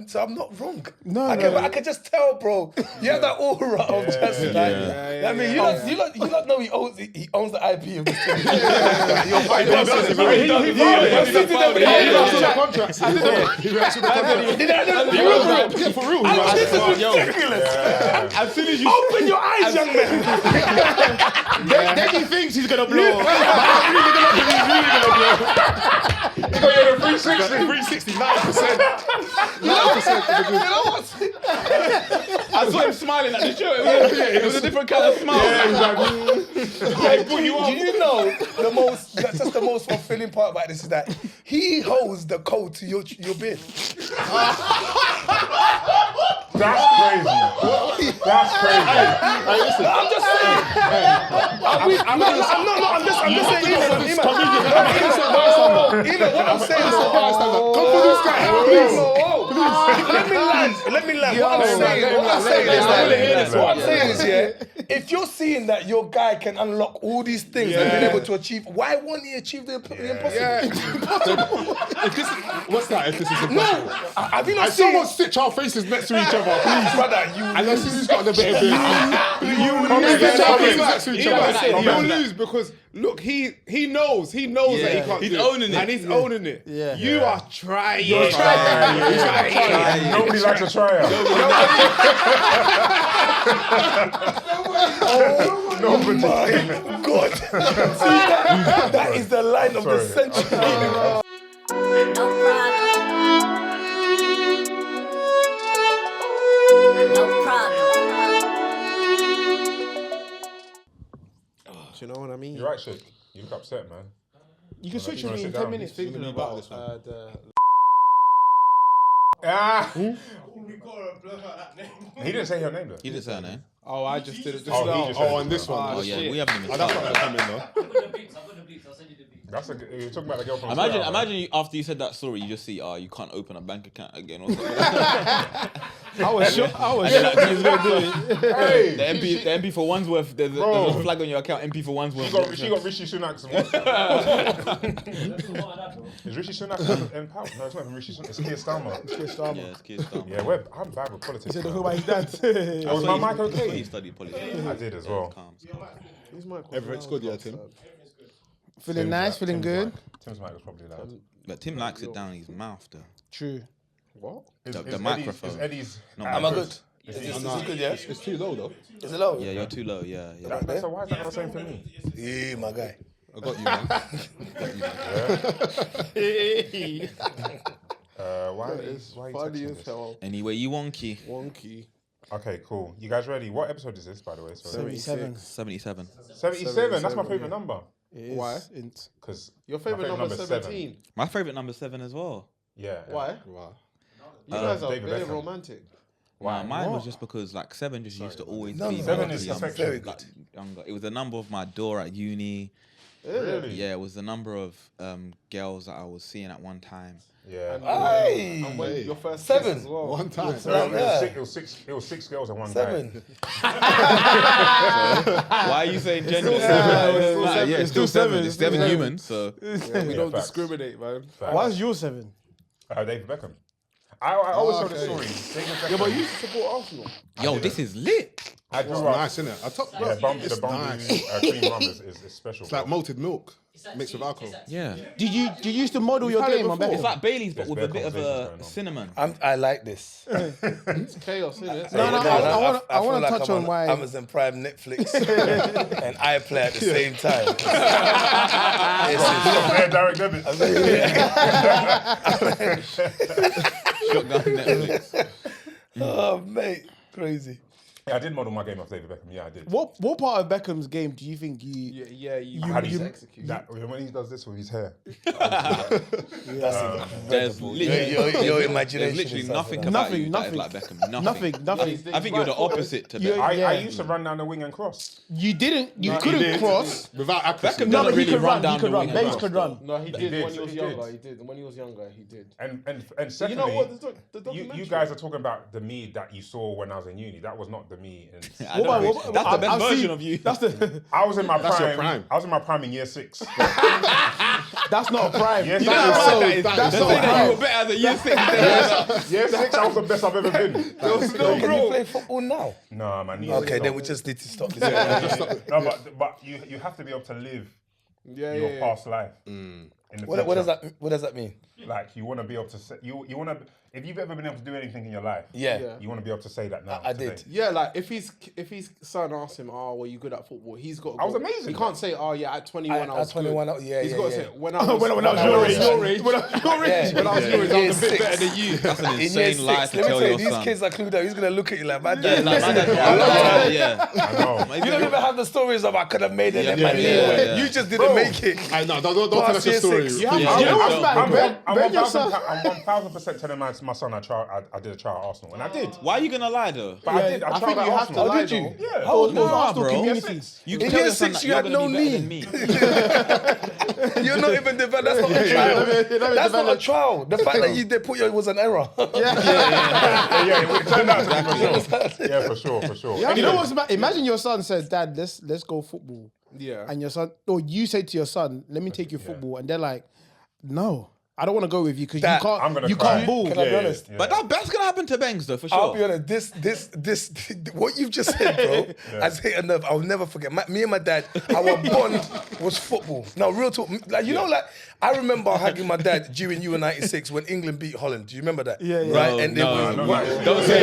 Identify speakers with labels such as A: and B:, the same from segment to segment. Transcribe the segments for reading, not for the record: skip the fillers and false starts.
A: So I'm not wrong. I can just tell, bro. You have that aura of just like. I mean, you don't know he owns the IP of this thing.
B: For real.
A: This is ridiculous.
B: As soon as you
A: open your eyes, young man.
B: then he thinks he's gonna blow. He's really gonna blow. He's got you 360, 9%. 9%.
C: I saw him smiling at the show. It was a different kind of smile.
A: Do you know the most fulfilling part about this is that he holds the code to your beard.
D: That's crazy. That's crazy.
B: Hey, listen.
A: I'm just saying. I'm just saying. Even what I'm saying is
B: Come for this guy, please.
A: Let me land. What I'm saying is, if you're seeing that your guy can unlock all these things and be able to achieve, why won't he achieve the impossible?
B: What's that? If this is
A: No, have you not seen?
B: Someone stitch our faces next to each other, please.
A: Brother,
B: and let's see who's got the better beard. You will lose because look, he knows that he can't.
C: He's owning it,
B: and he's owning it.
E: Yeah.
B: You are trying.
D: You're trying. Nobody likes a tryer.
A: Oh my God! See, that is the line of the century.
F: No problem.
B: Do you know what I mean?
D: You're right, shit. You look upset, man.
B: You can switch with me in 10 minutes. Thinking about this one.
D: He didn't say her name though.
C: He didn't say her name.
B: Oh, I just did it just
D: Oh,
B: now.
D: he just said
B: On this one.
C: Oh yeah, we haven't even
B: That's
C: started.
B: not gonna come in though.
G: I've got the beats. I'll send you the beats.
D: You're talking about the girl from
C: Imagine you, after you said that story, you just see, you can't open a bank account again or something.
E: I was sure.
D: Hey,
C: the MP for one's worth. There's a flag on your account. MP for one's worth.
D: she got Rishi Sunak's. Is Rishi Sunak in power? No, it's not even Rishi Sunak. It's Keir Starmer.
C: Yeah, it's Keir Starmer.
D: Yeah, I'm bad with politics.
E: He said about his dad.
D: Was my mic okay?
C: He studied politics.
D: I did as well.
B: Everett's good, yeah, Tim.
E: Feeling nice, feeling good.
D: Tim's mic was probably loud.
C: But Tim likes it down his mouth though.
E: True.
B: What?
C: The microphone.
D: Is Eddie's.
A: Am I good? Is this good, yeah?
B: It's too low though.
A: Is it low?
C: Yeah, you're too low. Yeah.
D: So why is that not the same for me?
A: Yeah, my guy.
B: I got you, man.
D: Why are you texting this?
C: Anyway, you wonky.
B: Wonky.
D: Okay, cool. You guys ready? What episode is this, by the way?
E: 77.
C: 77.
D: 77. That's my favourite number.
B: Why?
D: Because
B: Your favourite number 17.
C: My favourite number 7 as well.
D: Yeah.
B: Why? Wow. You guys are
D: David
B: very
D: Beckham.
B: romantic.
C: Wow, mine was just because 7 just used to always be
D: 7
C: when I
D: is
C: was
D: perfection.
A: Very good.
C: younger. It was the number of my door at uni.
D: Really?
C: Yeah, it was the number of girls that I was seeing at one time.
D: Yeah.
B: And when your first
A: 7
B: kiss as well.
E: One time.
D: It was six girls and one guy.
A: 7.
C: Why are you saying gender?
E: It's still 7.
C: It's 7 humans, so.
B: We don't
D: facts.
B: discriminate, man.
E: Why's your 7?
D: David Beckham. I always tell the story. David Beckham.
B: Yeah, but you used to support Arsenal.
C: Yo, this is lit.
D: I grew
B: It's
D: up.
B: nice, isn't it?
D: The cream rum is special.
B: It's like malted milk mixed with alcohol.
C: Yeah.
E: Did you used to model your
B: had it
E: game on
B: before.
C: It's
E: Beckham?
C: like Bailey's, but
D: There's
C: with a bit of
D: conversations going on.
C: cinnamon.
A: I like this.
B: It's chaos, isn't it?
E: No, I
A: feel
E: want to touch
A: I'm
E: on why.
A: Amazon Prime, Netflix, and iPlay at the same time.
D: Direct debit.
C: Shotgun Netflix.
A: Oh, mate, crazy.
D: Yeah, I did model my game off David Beckham. Yeah, I did.
E: What part of Beckham's game do you think you?
D: How do you execute that when he does this with his hair?
C: There's literally,
A: Your imagination.
C: there's literally
A: is
C: nothing
A: something.
C: about you that is like Beckham. Nothing.
E: Nothing.
C: I think you're the opposite to Beckham.
D: I used to run down the wing and cross.
E: You didn't. You couldn't cross.
B: Without accuracy.
C: Beckham
E: No,
C: doesn't
E: but he
C: really
E: could
C: run
E: run.
C: down
E: He could
C: the
E: run.
C: wing.
E: Bengz could run.
B: No, he did
D: did,
B: when he was
D: he
B: younger.
D: did.
B: He did. When he was younger, he did.
D: And secondly,
B: You know what? The
D: you
B: documentary.
D: guys are talking about the me that you saw when I was in uni. That was not the
B: me. And
C: That's the best version of you.
E: That's the.
B: I was in my
D: That's your
B: prime.
D: prime.
B: I was in my prime in year 6.
E: That's not a prime.
B: Yes,
E: You
B: that
E: know
B: is.
E: how
B: That is.
E: that's
C: That's
E: not
C: saying
E: a
C: that you
E: prime.
C: were better than year 6.
B: Year 6, I was the best I've ever been.
A: Can you play football now?
B: No, man.
A: Okay, then we just need to stop this.
B: No, but you have to be able to live your past life. In the
A: What does
B: future.
A: what does that mean?
B: Like you want to be able to say you want to. If you've ever been able to do anything in your life,
A: Yeah.
B: you want to be able to say that now.
A: I
B: today.
A: did.
F: Yeah, like if his son asks him, "Oh, were you good at football?" He's got. To
B: I was
F: go.
B: amazing,
F: He can't say, "Oh, yeah, at 21 I was
A: At 21,
F: good."
A: yeah,
F: He's
A: yeah,
F: got to
A: yeah.
F: say, "When I was
E: When I was your age. When I was your age.
F: when I was yours, I
A: Year
F: was a bit
A: 6.
F: better than you."
C: That's an
A: In year
C: insane
A: 6,
C: lie
A: let
C: to
A: me
C: tell
A: tell you,
C: your
A: these
C: son.
A: kids are clued up. He's gonna look at you like, man,
C: Yeah, like, man, yeah.
B: I know.
A: you don't even have the stories of I could have made it.
C: Yeah,
A: and my
C: yeah,
A: knee.
C: yeah.
A: You just didn't make it.
D: I know. Don't tell us your
A: Year
D: story.
A: 6.
E: You know
C: Yeah.
E: what's mad?
B: I'm
E: Ben your son.
B: 1000% telling my son I did a trial at Arsenal, and I did.
C: Why are you gonna lie though?
B: But I did. I
E: I
B: tried
E: think
B: at
E: you have
B: Arsenal.
E: to lie,
A: did you?
E: though.
B: Yeah.
A: How old was
C: Nah,
A: Arsenal
C: bro.
A: community?
C: You
A: In
C: tell
A: year
C: your son
A: 6,
C: that
A: you
C: you're
A: had
C: gonna
A: no
C: be better
A: knee.
C: than me.
A: You're not even developed. That's not a trial. That's not a trial. The fact that they put you was an error.
B: Yeah, it turned out to be for sure. Yeah, for sure.
E: You know what's mad? Imagine your son says, "Dad, let's go football."
F: Yeah.
E: And your son, or you say to your son, "Let me take you football," and they're like, "No, I don't want to go with you because you
A: Dad,
B: I'm gonna
E: you
B: cry.
E: can't ball."
A: Can I be honest?
B: Yeah.
C: But that's gonna happen to Bengz though, for sure.
A: I'll be honest. This, what you've just said, bro, has hit a nerve. I'll never forget. Me and my dad, our bond was football. No, real talk. Like you know, like I remember hugging my dad during Euro '96 when England beat Holland. Do you remember that?
E: Yeah, yeah.
A: Right,
C: No,
A: and
C: no,
A: it
B: no,
A: was.
B: no.
C: Don't say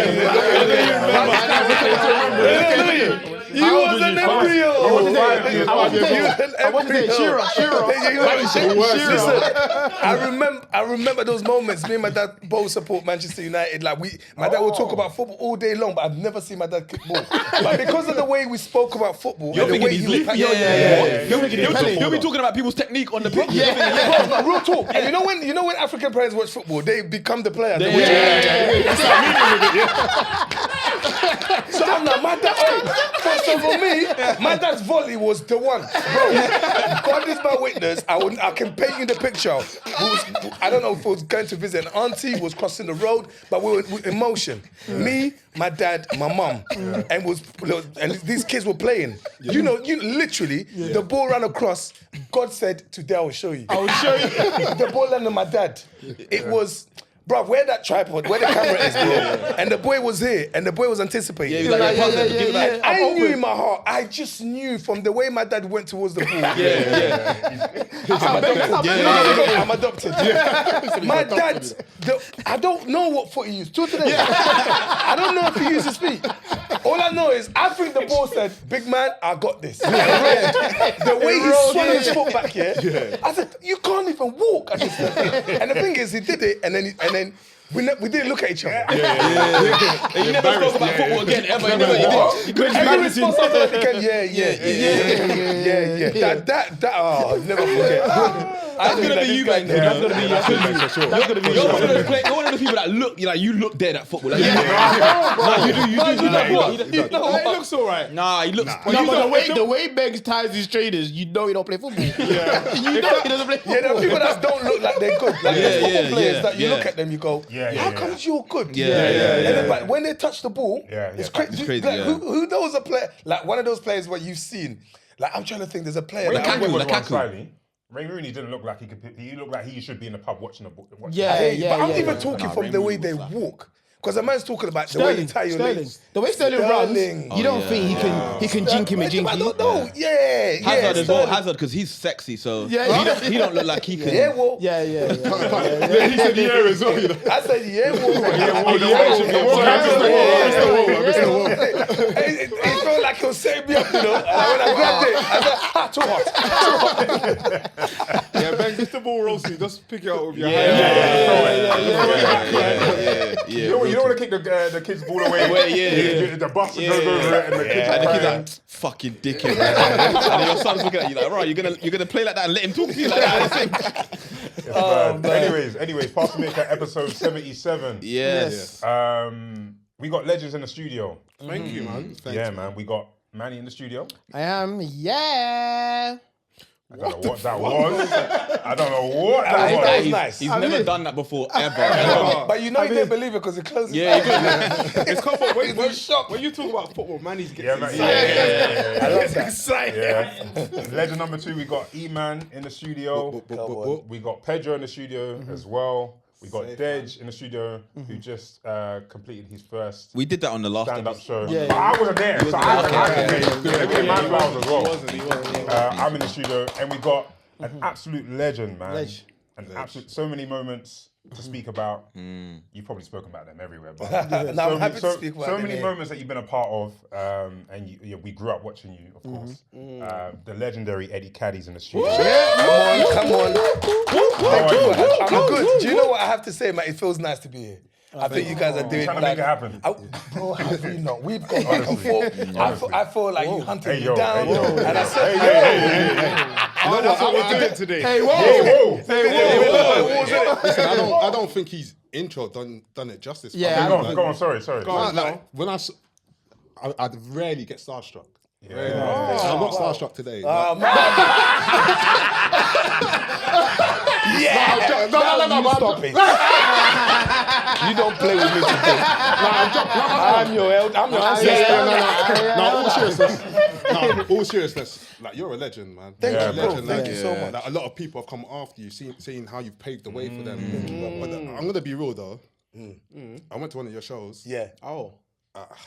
A: He was an embryo.
B: I was 5 years
E: I
B: old.
E: want to say, Shearer.
A: Listen, I remember those moments. Me and my dad both support Manchester United. Like my dad will talk about football all day long, but I've never seen my dad kick ball. But because of the way we spoke about football,
C: You're
A: and the
C: thinking
A: way
C: he's
A: he was,
C: leaping. He'll be talking about people's technique on the pitch.
A: Bro, real talk. And you know when African players watch football, they become the player. So I'm like, my dad. So for me, my dad's volley was the one, bro. God is my witness. I can paint you the picture. I don't know if we was going to visit an auntie, was crossing the road, but we were in motion. Me, my dad, my mum, and these kids were playing. You literally, the ball ran across. God said, "Today I will show you." I will show you. The ball landed on my dad. It was. Bro, where that tripod, where the camera is, bro. And the boy was here, and the boy was anticipating.
C: Yeah, he was like, give it back.
A: I knew in my heart, I just knew from the way my dad went towards the ball. I'm adopted. My dad, I don't know what foot he used. Till today. I don't know if he used his feet. All I know is, I think the ball said, "Big man, I got this." The way he swung his foot back here, I said, "You can't even walk." I just said, and the thing is, he did it, and then we didn't look at each other.
C: You never spoke about football again ever.
A: Every response after that again, yeah. That, I'll never forget.
C: That's gonna be you, Bengz. That's gonna be you. You're gonna be you're one of the people that look like you look dead at football. Like,
F: It looks alright.
C: Nah, he looks.
E: No, but the way Bengz ties his trainers, you know he don't play football. You know he doesn't play football.
A: Yeah, there are people that don't look like they're good. Like there's football players that you look at them, you go, how come you're good? And then, but when they touch the ball, it's crazy.
C: It's crazy,
A: Like,
C: yeah.
A: who knows a player? Like one of those players where you've seen. Like I'm trying to think. There's a player.
B: Ray
A: That
B: Rooney was
C: Lukaku.
B: one slightly. Ray Rooney didn't look like he could. He looked like he should be in the pub watching the ball.
A: But I'm even talking from the way they walk. Because the man's talking about the way you tie your legs.
E: The way Sterling runs, you don't think he can jink him a jinky.
A: I don't know. Yeah.
C: Hazard as well.
A: Sterling.
C: Hazard because he's sexy, so
E: Yeah.
C: he don't look like he can.
A: Yeah, well.
E: Yeah.
D: He said the air as well, you know.
A: I said, yeah, It felt like he was setting me up, you know. And when I grabbed it, I said, too hot.
D: Yeah, Bengz, if the ball rolls you, just pick it up with your
C: Yeah.
B: You don't want to kick the kids' ball away. The bus goes over it, and the kids
C: And the
B: are
C: kid's
B: crying.
C: like, fucking dickhead. And your son's looking at you like, right, you're gonna play like that and let him talk to you like that.
B: Anyways, Pass the Meerkat episode 77.
C: Yes.
B: We got legends in the studio.
D: Thank you, man.
B: Yeah, man. We got Manny in the studio.
E: I am, yeah.
D: I don't know what that was. I don't know what that
A: That
D: was.
A: was nice.
C: He's never done that before, ever.
A: But you know he didn't believe it because he closed his
C: Yeah,
A: eyes.
C: he did.
B: It's cool, but
F: When you talk about football, Manny's
D: Yeah,
F: getting
D: man,
F: excited.
A: I love that.
D: yeah. Legend number 2, we got Eman in the studio. We got Pedro in the studio as well. We got Dej in the studio, who just completed his first
C: We did that on the last
D: stand-up
C: episode.
D: show. But I wasn't there, so I can man flowers as well.
F: He wasn't.
D: I'm in the studio, and we got an absolute legend, man. Absolute, so many moments to speak about. You've probably spoken about them everywhere, but
A: Now I'm happy to speak about
D: so
A: them
D: many
A: here.
D: moments that you've been a part of, and we grew up watching you, of course. The legendary Eddie Kadi's in the studio.
A: Come on. I'm good. Do you know what I have to say, man? It feels nice to be here. I think you guys are doing
D: Trying to make it happen.
A: Bro, how do you know? We've gone back and forth. I feel like you hunted me down. And I said,
B: That's what we're doing today.
E: Hey, whoa.
B: Listen, I don't think his intro done it justice.
E: Yeah,
D: Go on, sorry.
B: Like, when I'd rarely get starstruck. I'm not starstruck today.
A: No, stop it. You don't play with me today. I'm your ancestor.
B: All seriousness. Like, you're a legend, man.
A: Thank
B: You're
A: you,
B: a
A: bro.
B: legend.
A: Thank you so much.
B: Like, a lot of people have come after you, seeing how you've paved the way for them. But I'm gonna be real though. I went to one of your shows.
A: Yeah.
F: Oh.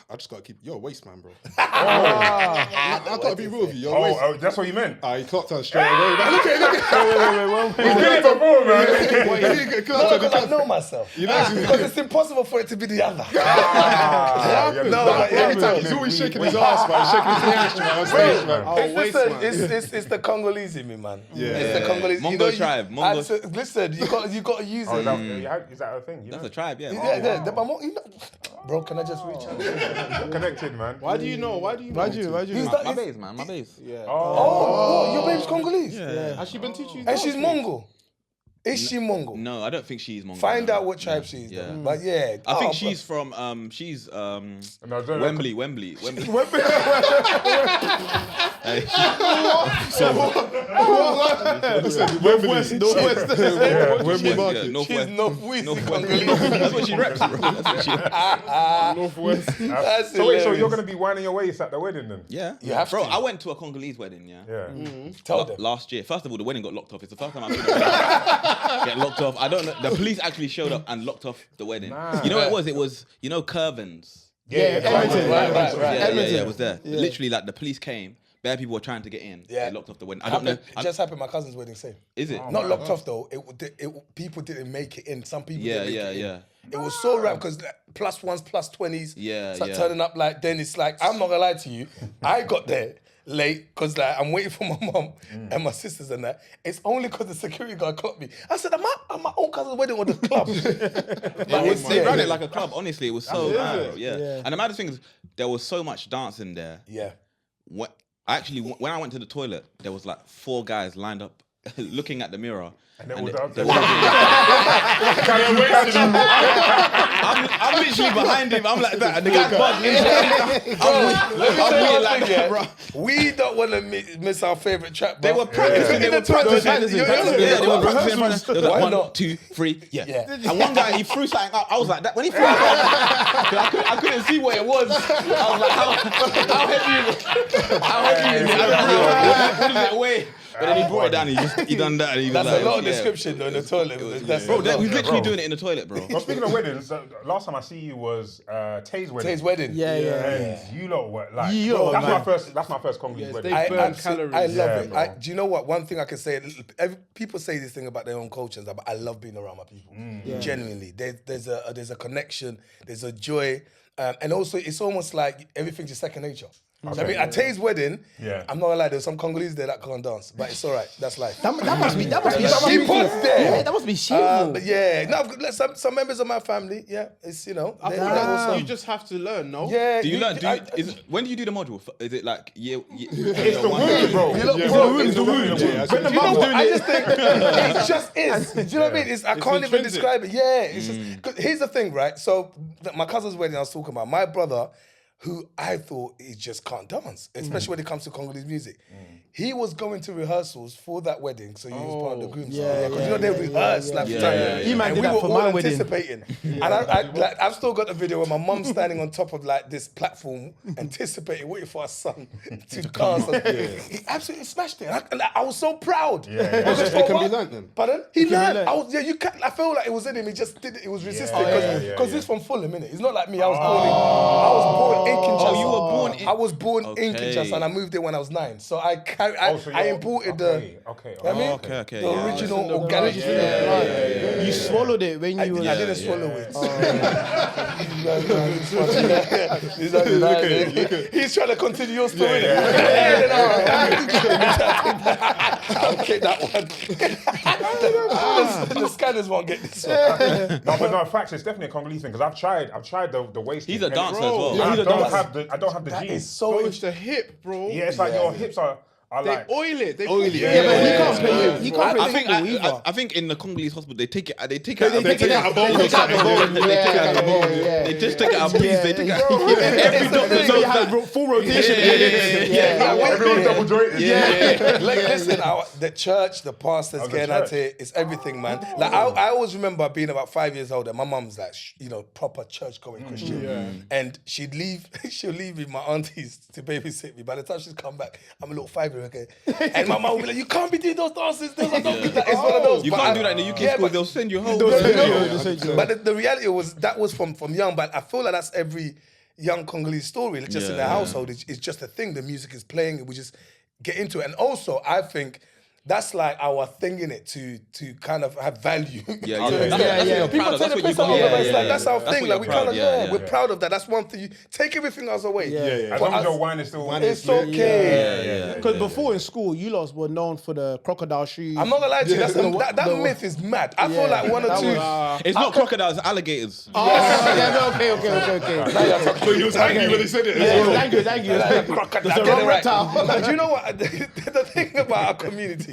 B: I just gotta keep. You're a waste man, bro. I gotta be real with you. You're a waste.
D: Oh, that's what you meant.
B: He clocked on straight away. Man. Look at
D: He's been here before, man.
A: No, because I know myself. Because it's impossible for it to be the other.
B: Every time he's always shaking his ass, man. Shaking his ass, man. On stage, man.
A: It's the Congolese in me, man.
B: Yeah.
A: It's the Congolese.
C: Mongo tribe.
A: Listen, you got to use it.
D: Is that a thing? You
C: That's
D: know?
C: a tribe, yeah.
A: Bro, can I just reach out?
D: Connected, man.
F: Why do you know?
E: Why'd you?
C: My base, man. My base.
F: Yeah.
A: Oh, your babe's Congolese.
F: Has she been teaching you?
A: And she's Mongol. Is she Mongol?
C: No, I don't think she's Mongol.
A: Find
C: no.
A: out what tribe she is.
C: Yeah.
A: Then. But yeah.
C: I think she's from Wembley. Hey.
B: Northwest.
C: Wembley Market.
A: She's
C: Northwest.
A: Northwest.
C: That's what she reps, bro. That's what she reps.
F: Northwest.
A: That's
D: So wait, so
A: hilarious.
D: you're gonna be winding your waist at the wedding then?
C: Yeah.
A: You have
C: Bro,
A: to.
C: I went to a Congolese wedding, yeah.
D: Yeah.
A: Tell them.
C: Last year. First of all, the wedding got locked off. It's the first time I've seen a wedding get locked off. I don't know. The police actually showed up and locked off the wedding. You know what it was? It was, Curvins.
A: Edmonton. Right.
C: Yeah, it was there. Literally, like, the police came. Bare people were trying to get in.
A: Yeah.
C: They locked off the wedding. I don't know.
A: It just happened at my cousin's wedding, same.
C: Is it?
A: Not locked off though. People didn't make it in. Some people didn't make it in.
C: Yeah.
A: It was so rap because plus ones, plus 20s.
C: Yeah,
A: start
C: yeah.
A: turning up like then it's like I'm not gonna lie to you. I got there late because like I'm waiting for my mom and my sisters and that. It's only because the security guard clocked me. I said I'm at my own cousin's wedding or the club.
C: They ran it like a club. Honestly, it was so mad, bro. Yeah. And the maddest thing is, there was so much dancing there.
A: Yeah.
C: When I went to the toilet, there was like 4 guys lined up looking at the mirror.
D: And they all dancing.
C: I'm literally behind him. I'm like that. And the guy's bugging. I'm like that, bro.
A: We don't want to miss our favorite trap.
C: They were practicing. They were practicing. They were practicing. They were
A: Why
C: like,
A: not?
C: 1, 2, 3. Yeah.
A: Yeah.
C: And one guy, he threw something up. I was like that. When he threw it up, I couldn't see what it was. I was like, how heavy is it? How heavy is it? I don't know. What is it away? But then he brought it down. He done that. And he was
A: That's
C: like,
A: a lot of description though in the toilet. That's
C: Bro,
A: a lot.
C: we're literally doing it in the toilet, bro.
D: Well, speaking of weddings, last time I see you was Tay's wedding.
A: Tay's wedding.
E: Yeah.
D: And you lot were like,
E: You lot,
D: that's my first Congolese wedding.
F: they burn calories.
A: I love
D: Yeah,
A: it.
D: bro.
A: Do you know what? One thing I can say, people say this thing about their own cultures, but I love being around my people. Genuinely, there's a connection, there's a joy, and also it's almost like everything's just second nature. So, I mean, at Tay's wedding, I'm not gonna lie, there's some Congolese there that can't dance, but it's all right. That's life.
E: That must be
A: She puts there.
E: Yeah, that must be shameful.
A: But yeah, no, some members of my family, it's they also-
F: You just have to learn, no?
A: yeah.
C: Do you learn? When do you do the module? Is it like
D: It's the wound, bro.
A: It's the wound.
D: When the mum's doing
A: I
D: it.
A: just think it just is. Do you know what I mean? I can't even describe it. Yeah, it's just. 'Cause here's the thing, right? So my cousin's wedding I was talking about. My brother who I thought he just can't dance, especially when it comes to Congolese music. He was going to rehearsals for that wedding, so he was part of the groom. Because they rehearse like
E: Eman
A: and
E: did
A: we
E: that
A: were
E: for
A: all
E: my wedding.
A: anticipating. And I've still got the video where my mum's standing on top of like this platform, anticipating, waiting for her son to dance. He absolutely smashed it. And I was so proud.
B: It can be learnt then.
A: Pardon? He learned. I feel like it was in him. He just did it. He was resisting because he's from Fulham, innit? He's not like me. I was born in Kinshasa.
C: you were born in...
A: I was born in
C: Okay.
A: Kinshasa and I moved there when I was 9. So I imported the original organic.
E: You swallowed it when you were.
A: I didn't swallow it. He's trying to continue your story. I'll keep that one. The scanners won't get this one.
D: No, but no, facts. It's definitely a Congolese thing because I've tried the waist.
C: He's a dancer as well.
D: I don't have the
A: That
D: G's.
A: is so.
F: Bro, it's the hip, bro.
D: Yeah, it's like your hips are
F: They
D: like.
F: oil it. They
E: Yeah, but he can't play. He can't play football either.
C: I think in the Congolese hospital they take it out.
E: They take out a bone.
C: They just take it out a piece. They take it out. Every doctor knows that.
E: Full rotation.
D: Everyone's double jointed.
A: Listen, the church, the pastors getting at it, it's everything, man. Like I always remember being about 5 years old and my mum's like, proper church-going Christian. And she'll leave with my aunties to babysit me. By the time she's come back, I'm a little 5-year-old again. And my mum will be like, you can't be doing those dances. Those are not good. It's one of those.
C: You can't do that in the UK school. They'll send you home.
A: But the reality was that was from young. But I feel like that's every young Congolese story. Just in their household, it's just a thing. The music is playing. We just get into it. And also, I think that's like our thing in it to kind of have value.
C: People
A: take the piss out of it. That's our thing. Like we kind of we're proud of that. That's one thing. You take everything else away.
D: As long as your wine is still
A: It's okay.
E: Because before in school, you lot were known for the crocodile shoes.
A: I'm not gonna lie to you. That myth is mad. I feel like one or two.
C: It's not crocodiles, it's alligators.
E: Okay.
B: So he was angry when he said it.
E: Thank you. There's a wrong reptile.
A: But you know what? The thing about our community,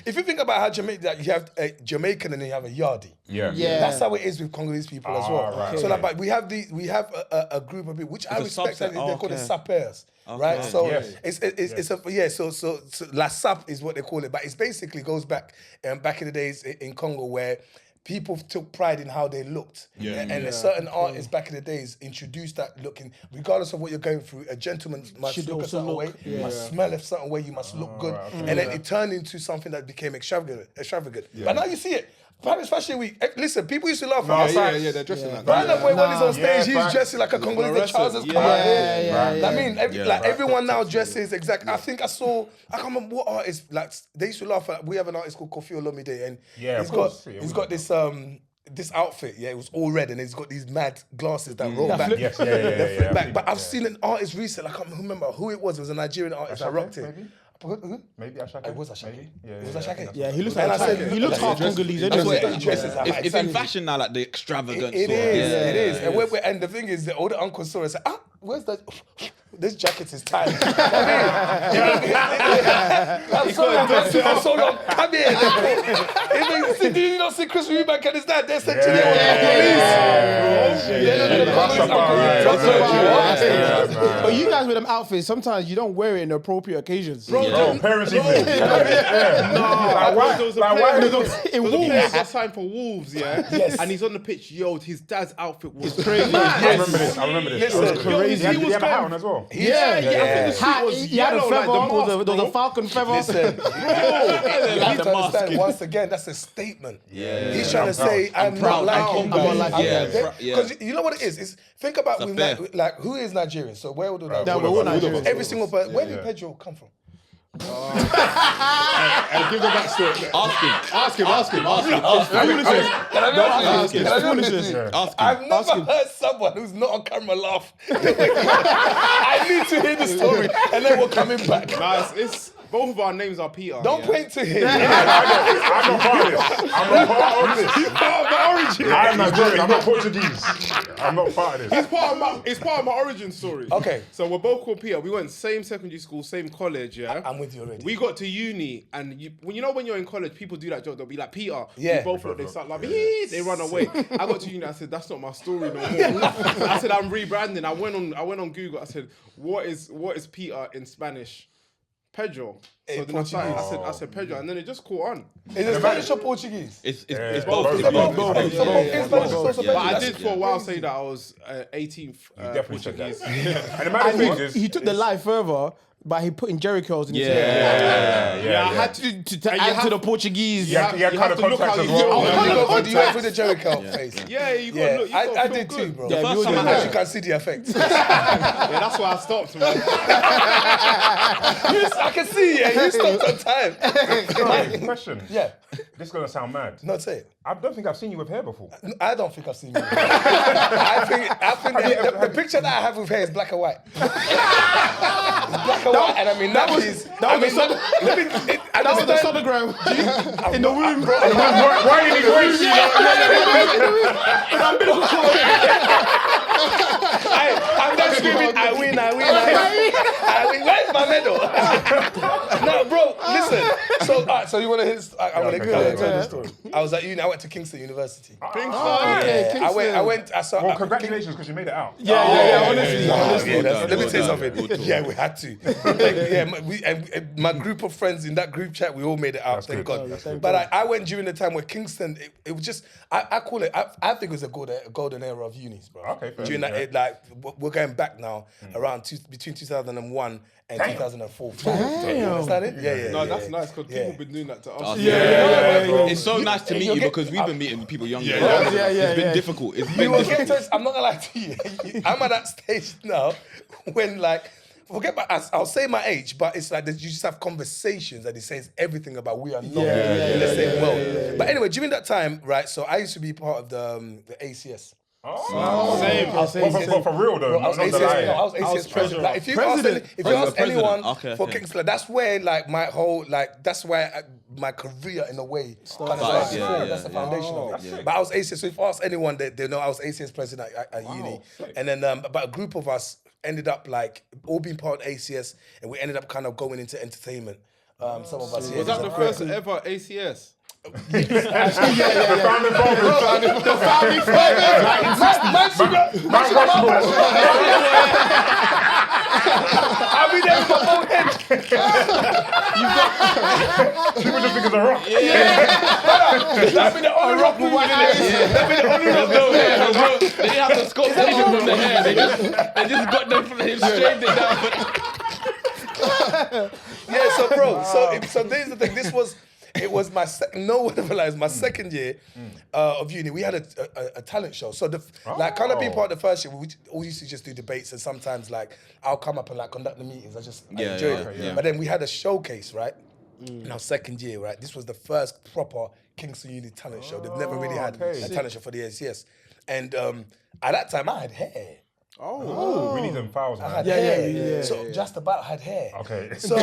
A: if you think about how you have a Jamaican and then you have a Yardie. That's how it is with Congolese people as well.
D: Right.
A: So like, but we have a group of people which I respect. They're called the sapeurs. Right, so so la sap is what they call it, but it basically goes back in the days in Congo where people took pride in how they looked, and a certain artist back in the days introduced that looking. Regardless of what you're going through, a gentleman must look a certain way, must smell a certain way, you must look good, and then it turned into something that became extravagant. But now you see it. Paris Fashion Week. Listen, people used to laugh at us.
B: They're dressing like
A: Right
B: that.
A: now, when he's on stage, he's dressing like a Congolese. The trousers come out. I mean, everyone now dresses exactly. I think I can't remember what artist. Like they used to laugh at. We have an artist called Kofi Olomide, and he's got this this outfit. Yeah, it was all red, and he's got these mad glasses that roll back. Flip back. But I've seen an artist recently. I can't remember who it was. It was a Nigerian artist that rocked it.
D: Maybe Ashake.
A: It was Ashake.
D: It
A: was Ashake.
E: Yeah, he looks like he looks half Congolese.
C: It's in fashion now, like the extravagant.
A: It is. And the thing is, all the uncles saw it and said, where's that? This jacket is tight. I'm so long. Come here. Did you not see Chris Eubank and his dad? They said to
E: the But you guys with them outfits, sometimes you don't wear it in appropriate occasions.
D: Parents evening.
E: In Wolves.
F: There's a sign for Wolves, Yes. And he's on the pitch. Yo, his dad's outfit was crazy.
D: I remember this.
A: Listen,
E: crazy.
D: He was hat on as well.
E: He had a feather. There was a falcon feather.
A: Listen, you have to understand, once again, that's a statement. He's trying to say, I'm not like him. Because you know what it is? Think about who is Nigerian? So where would
E: we're all Nigerians.
A: every single person. Where did Pedro come from?
B: And give the backstory. Ask him.
A: I've never heard someone who's not on camera laugh. I need to hear the story, and then we're coming back.
F: both of our names are Peter.
A: Don't point to him.
D: I'm not part of this. I'm not part of this.
A: Part of the origin.
D: I'm Nigerian. I'm not Portuguese. I'm not part of this.
F: It's part of my origin story.
A: Okay.
F: So we're both called Peter. We went same secondary school, same college, yeah?
A: I'm with you already.
F: We got to uni, and when you're in college, people do that joke. They'll be like, Peter.
A: Yeah.
F: We both look, they start laughing. They run away. I got to uni, I said, that's not my story no more. I said, I'm rebranding. I went on Google. I said, what is Peter in Spanish? Pedro. So then I said Pedro, and then it just caught on.
A: Is it Spanish or Portuguese?
C: It's
D: both.
C: both.
D: It's both.
F: But I did for a while say that I was 18th
D: Definitely said
F: Portuguese.
D: that. And the matter thing is,
E: He took the lie further by he putting Jerry curls in his hair.
F: I had to
E: add to the Portuguese.
D: you had kind of contacts as well.
A: You went with the Jericho face.
F: Yeah, you got to look.
A: I did too, bro.
E: Yeah,
C: first time I
A: Sometimes you can see the effect.
F: Yeah, that's why I stopped, man.
A: I can see, you stopped on time.
D: Question.
A: Yeah,
D: This is going to sound mad.
A: not say it.
D: I don't think I've seen you with hair before.
A: I don't think I've seen you. I think the picture that I have with hair is black and white. It's black and white, and I mean, that was the
E: sonogram in the womb.
D: Why did he voice you?
A: I'm not screaming, I win. Where's my medal? No, bro, listen. So you want to hit? I'm going to tell the story. I was at uni. I went to Kingston University.
E: Kingston.
A: I saw.
D: Well, congratulations, because you made it out.
E: Honestly.
A: Let me tell you something. Yeah, we had to. My group of friends in that group chat, we all made it out. Thank God. But I went during the time where Kingston. It was just. I call it. I think it was a golden era of unis, bro.
D: Okay, fair.
A: During that, we're going back now around between 2001 and 2004. You understand it? Yeah.
F: No, that's nice because people have been doing that to us.
C: It's so nice to meet you because we've been meeting people younger. It's been difficult. It's been difficult.
A: I'm not gonna lie to you. I'm at that stage now when forget about us. I'll say my age, but it's like that you just have conversations and it says everything about we are not in the same world. But anyway, during that time, right? So I used to be part of the ACS.
E: Same.
D: For real though.
A: I was ACS president. Like, if you ask anyone for Kingston, that's where my whole that's where my career in a way kind of started. That's the foundation of it. But I was ACS. So if I ask anyone, they know I was ACS president at uni, and then about a group of us ended up all being part of ACS, and we ended up kind of going into entertainment. Some of us.
F: Was that the first ever ACS?
D: The founding Mount Rushmore.
A: I'll be there with my phone head.
D: People just think it's a rock.
A: That'd be the only rock movie in it. That'd be the only rock movie.
C: They didn't have to scope anything from the hair. They just got them from the straightened it down.
A: Yeah, so bro, so this is the thing. It was my my second year of uni. We had a talent show. So kind of being part of the first year, we all used to just do debates, and sometimes I'll come up and conduct the meetings. I enjoyed it.
C: Yeah.
A: But then we had a showcase, right? In our second year, right? This was the first proper Kingston Uni talent show. They've never really had a talent show for the ACS. And at that time, I had hair.
D: We need them fouls, man.
A: I had hair. So just about had hair.
D: Okay.
A: So I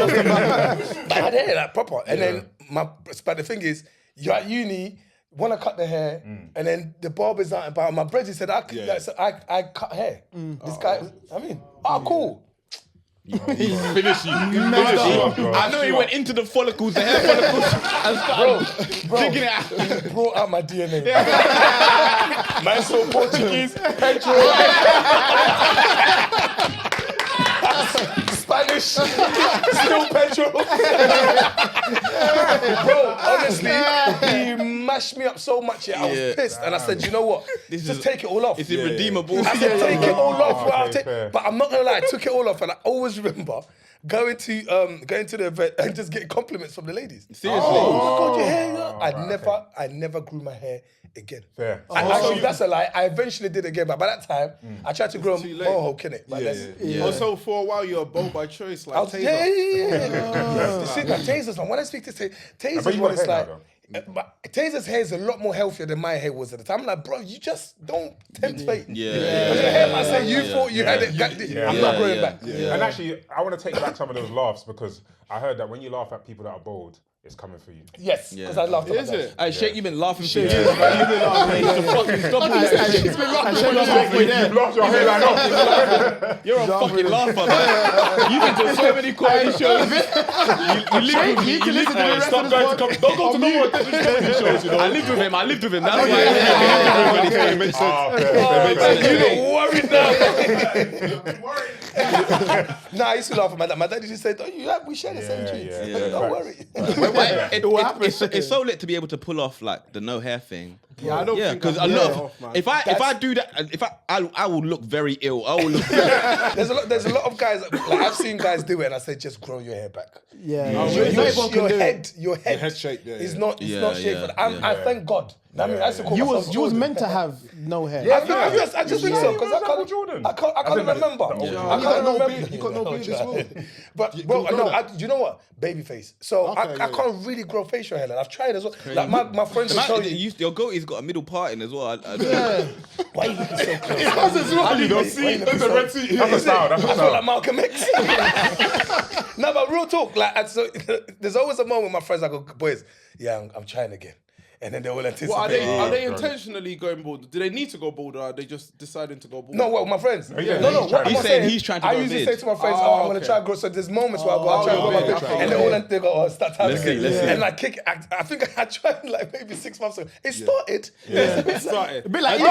A: had hair proper. And then but the thing is, you're at uni, want to cut the hair, and then the barber's not about. My brother said, I cut hair. This guy, cool.
C: Finish you. I know he went into the follicles, the hair follicles, and started digging it out.
A: Brought out my DNA. Man, so Portuguese, Pedro, Spanish, still Pedro. Bro, honestly, he mashed me up so much. I was pissed, and I said, you know what? Just take it all off.
C: It's irredeemable.
A: I said, take it all off.
D: Fair.
A: But I'm not gonna lie, I took it all off, and I always remember going to the event and just getting compliments from the ladies.
C: Seriously?
A: Oh my God, your hair! I never grew my hair again.
D: Fair.
A: Actually, that's a lie. I eventually did again, but by that time, I tried to grow a mohawk, innit?
F: Also, for a while, you're a bow by choice, like Taser.
A: You see that Taser's one. When I speak to Taser's
D: But you
A: one,
D: got
A: it's
D: hair
A: like.
D: now, though.
A: But Taser's hair is a lot more healthier than my hair was at the time. I'm like, bro, you just don't tempt fate.
C: Yeah.
A: Your hair might say you thought you had it. I'm not growing back.
D: And actually, I want to take back some of those laughs because I heard that when you laugh at people that are bold, it's coming for you.
A: Yes, because I laughed at
F: Is it?
C: Hey, Shake, you've been laughing for years, man. You've been laughing. He's been laughing.
D: You've lost your hair like off.
C: You're a fucking laugher, man. You've been to so many comedy shows. You lived with me.
B: Stop going to don't go to no more comedy shows, you know.
C: I lived with him. That's why.
B: Okay, makes sense.
A: You don't worry now. Nah, I used to laugh at my dad. My dad used to say, we share the same genes. Don't worry.
C: It's so lit to be able to pull off like the no hair thing.
F: Yeah, I don't think
C: because
F: I'm
C: a lot
F: off,
C: of
F: man.
C: if I do that, I will look very ill. I will look.
A: There's a lot of guys. Like, I've seen guys do it, and I say, just grow your hair back. Your head
B: shape,
A: is not shaved.
C: yeah,
A: I thank God. I mean, I used to call
E: You
A: myself
E: was
A: Jordan.
E: meant to have no hair.
A: I just think so because I
D: Uncle
A: can't.
D: Jordan.
A: I can't remember. I can't remember.
B: You got no beard as well.
A: But bro, no, you know what? Babyface. So I can't really grow facial hair. Like, I've tried as well. Like my friends will tell you.
C: Your goatee's got a middle part in as well.
A: Why are you looking so close?
B: It does as well, you know. See, there's a red sea.
D: That's a style. That's a
A: I feel
D: style.
A: like Malcolm X. No, but real talk. Like, so, there's always a moment with my friends. I go, boys, yeah, I'm trying again. And then they will anticipate.
F: Well, are they intentionally going bald? Do they need to go bald, or are they just deciding to go bald?
A: No, well, my friends.
D: yeah,
A: No,
D: he's
A: what
C: He's
A: I'm
C: saying he's trying to
A: I
C: go
A: usually
C: beard.
A: say to my friends, I'm going to try to grow. So there's moments where I go, I'll try to grow my beard. And they go, start time
C: Let's
A: again.
C: see, let's see.
A: And like kick, I think I tried like maybe 6 months ago. It started.
F: It started.
E: A bit like
D: You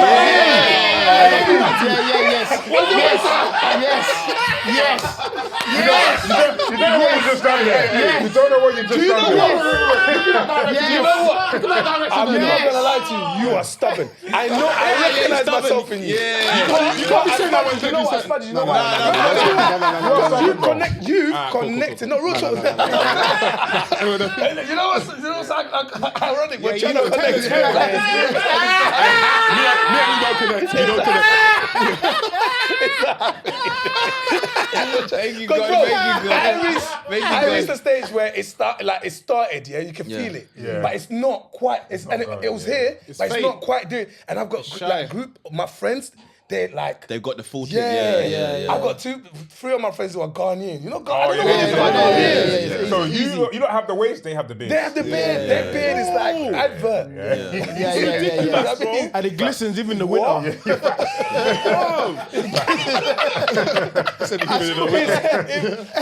D: don't know what you just done here. You don't know what you just done here.
A: You know what? I'm not going to lie to you. You are stubborn. I recognize myself in you. You can't say that when you know what, Spadgy, you know what? You connected. No, real talk. You know what's ironic? We're trying to connect.
B: Me and you don't connect. You don't connect.
A: I reached the stage where it started, yeah, you can feel it.
D: Yeah.
A: But it's not quite, it was here, but it's
F: fake.
A: not quite doing. And I've got
F: shy.
A: like group of my friends, they're like,
C: They've got the full tip.
A: yeah. I've got 3 of my friends who are Ghanaian. You know,
D: Oh,
A: I don't know what it's Ghanaian.
D: So you don't have the waist, they have the beard.
A: They have the beard. Their beard is like advert.
E: yeah. And it glistens even in the winter.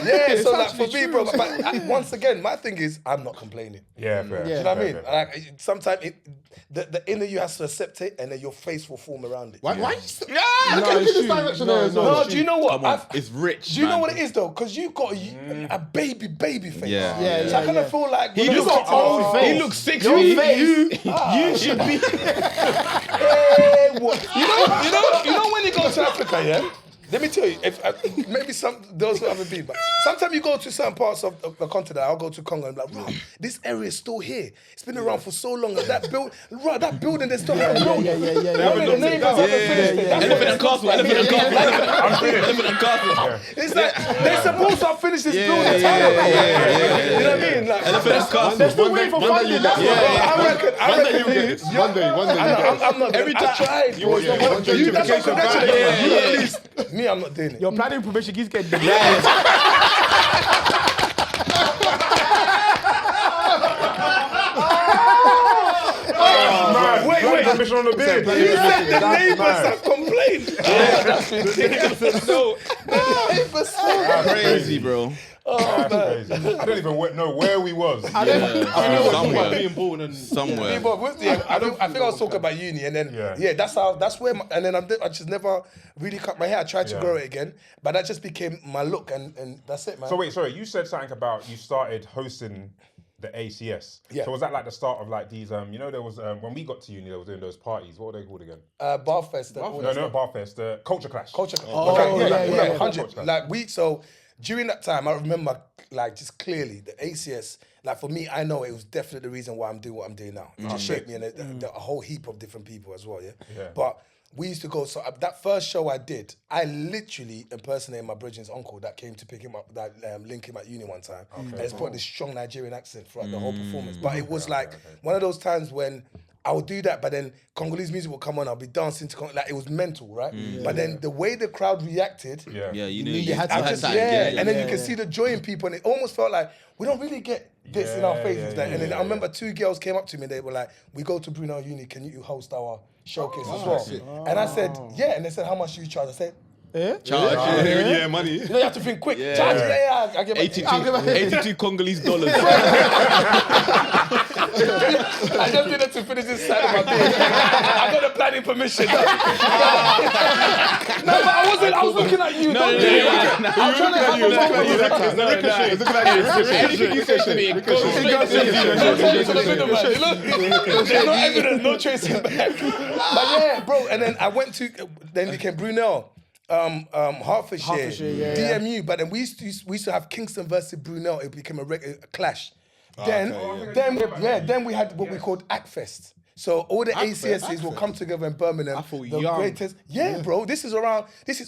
A: Yeah, so like for me, bro, but once again, my thing is, I'm not complaining.
D: Yeah, fair.
A: Do you know what I mean? Like sometimes the inner you has to accept it, and then your face will form around it.
B: Why?
E: No, it's true.
A: No, do you know what?
C: Come on, it's rich.
A: Do you know
C: man.
A: what it is though? Because you got a baby face.
C: Yeah.
A: So I kind of feel like
C: He
A: when I
C: looks
A: got
C: old.
A: old
C: He looks 60.
A: You should be. You know when you go to Africa, yeah. Let me tell you, if maybe those who haven't been, but sometimes you go to certain parts of the continent. I'll go to Congo and be like, bro, this area is still here. It's been around for so long. And that building, they still have
E: Yeah.
A: the neighbors haven't finished it. That's what
C: Elephant and castle. Elephant and castle.
A: it's like they're supposed to have finished this building. You know what I mean? Like,
C: Elephant and castle.
E: Still waiting for funding.
A: I reckon
B: you get it. One day.
A: I'm not.
C: Every
A: I
C: time-
A: tried.
B: You want your
A: You that's what
B: gentrification back.
A: congratulations. You at least. Me, I'm not doing it.
E: Your planning permission keeps getting delayed.
A: Wait.
D: Permission on the beard.
A: You said the neighbors have complained. That's ridiculous. No.
C: Crazy, bro.
D: That's crazy. I don't even know where we was.
C: Somewhere.
F: Being bald and
C: Somewhere.
A: But I think I was talking about uni, and then that's where. And then I just never really cut my hair. I tried to grow it again, but that just became my look, and that's it, man.
D: So wait, sorry, you said something about you started hosting the ACS.
A: Yeah.
D: So was that like the start of like these, there was, when we got to uni, they were doing those parties. What were they called again?
A: Barfest.
D: No, not Barfest, Culture Clash.
A: Culture.
E: yeah.
A: 100. Like so during that time, I remember like just clearly the ACS. Like for me, I know it was definitely the reason why I'm doing what I'm doing now. It just shaped me and a whole heap of different people as well. Yeah.
D: Yeah.
A: But we used to go. So that first show I did, I literally impersonated my brethren's uncle that came to pick him up, that link him at uni one time. And he's put this strong Nigerian accent throughout the whole performance. But it was like one of those times when I would do that, but then Congolese music would come on. I'll be dancing to like it was mental, right? But then the way the crowd reacted,
C: you knew
E: you had to have
C: time.
A: and then you can see the joy in people, and it almost felt like we don't really get this in our faces. And then I remember 2 girls came up to me and they were like, "We go to Brunel Uni, can you host our showcase as well?" And I said, "Yeah," and they said, "How much do you charge?" I said,
C: Charge? Yeah, money.
A: "You know, you have to think quick. Charge, I give
C: 82 Congolese dollars.
A: I just did it to finish this side of my day. I got the planning permission. No, but I was looking at you. Don't do it. I'm trying to have a moment.
C: Anything you say to me, it goes straight to
A: There's no evidence, no tracing back. But yeah, bro, and then I went to, then became Brunel. Hertfordshire, DMU, but then we used to have Kingston versus Brunel. It became a clash. Then we had what we called Ackfest. So all the ACSs will come together in Birmingham. The greatest, bro. This is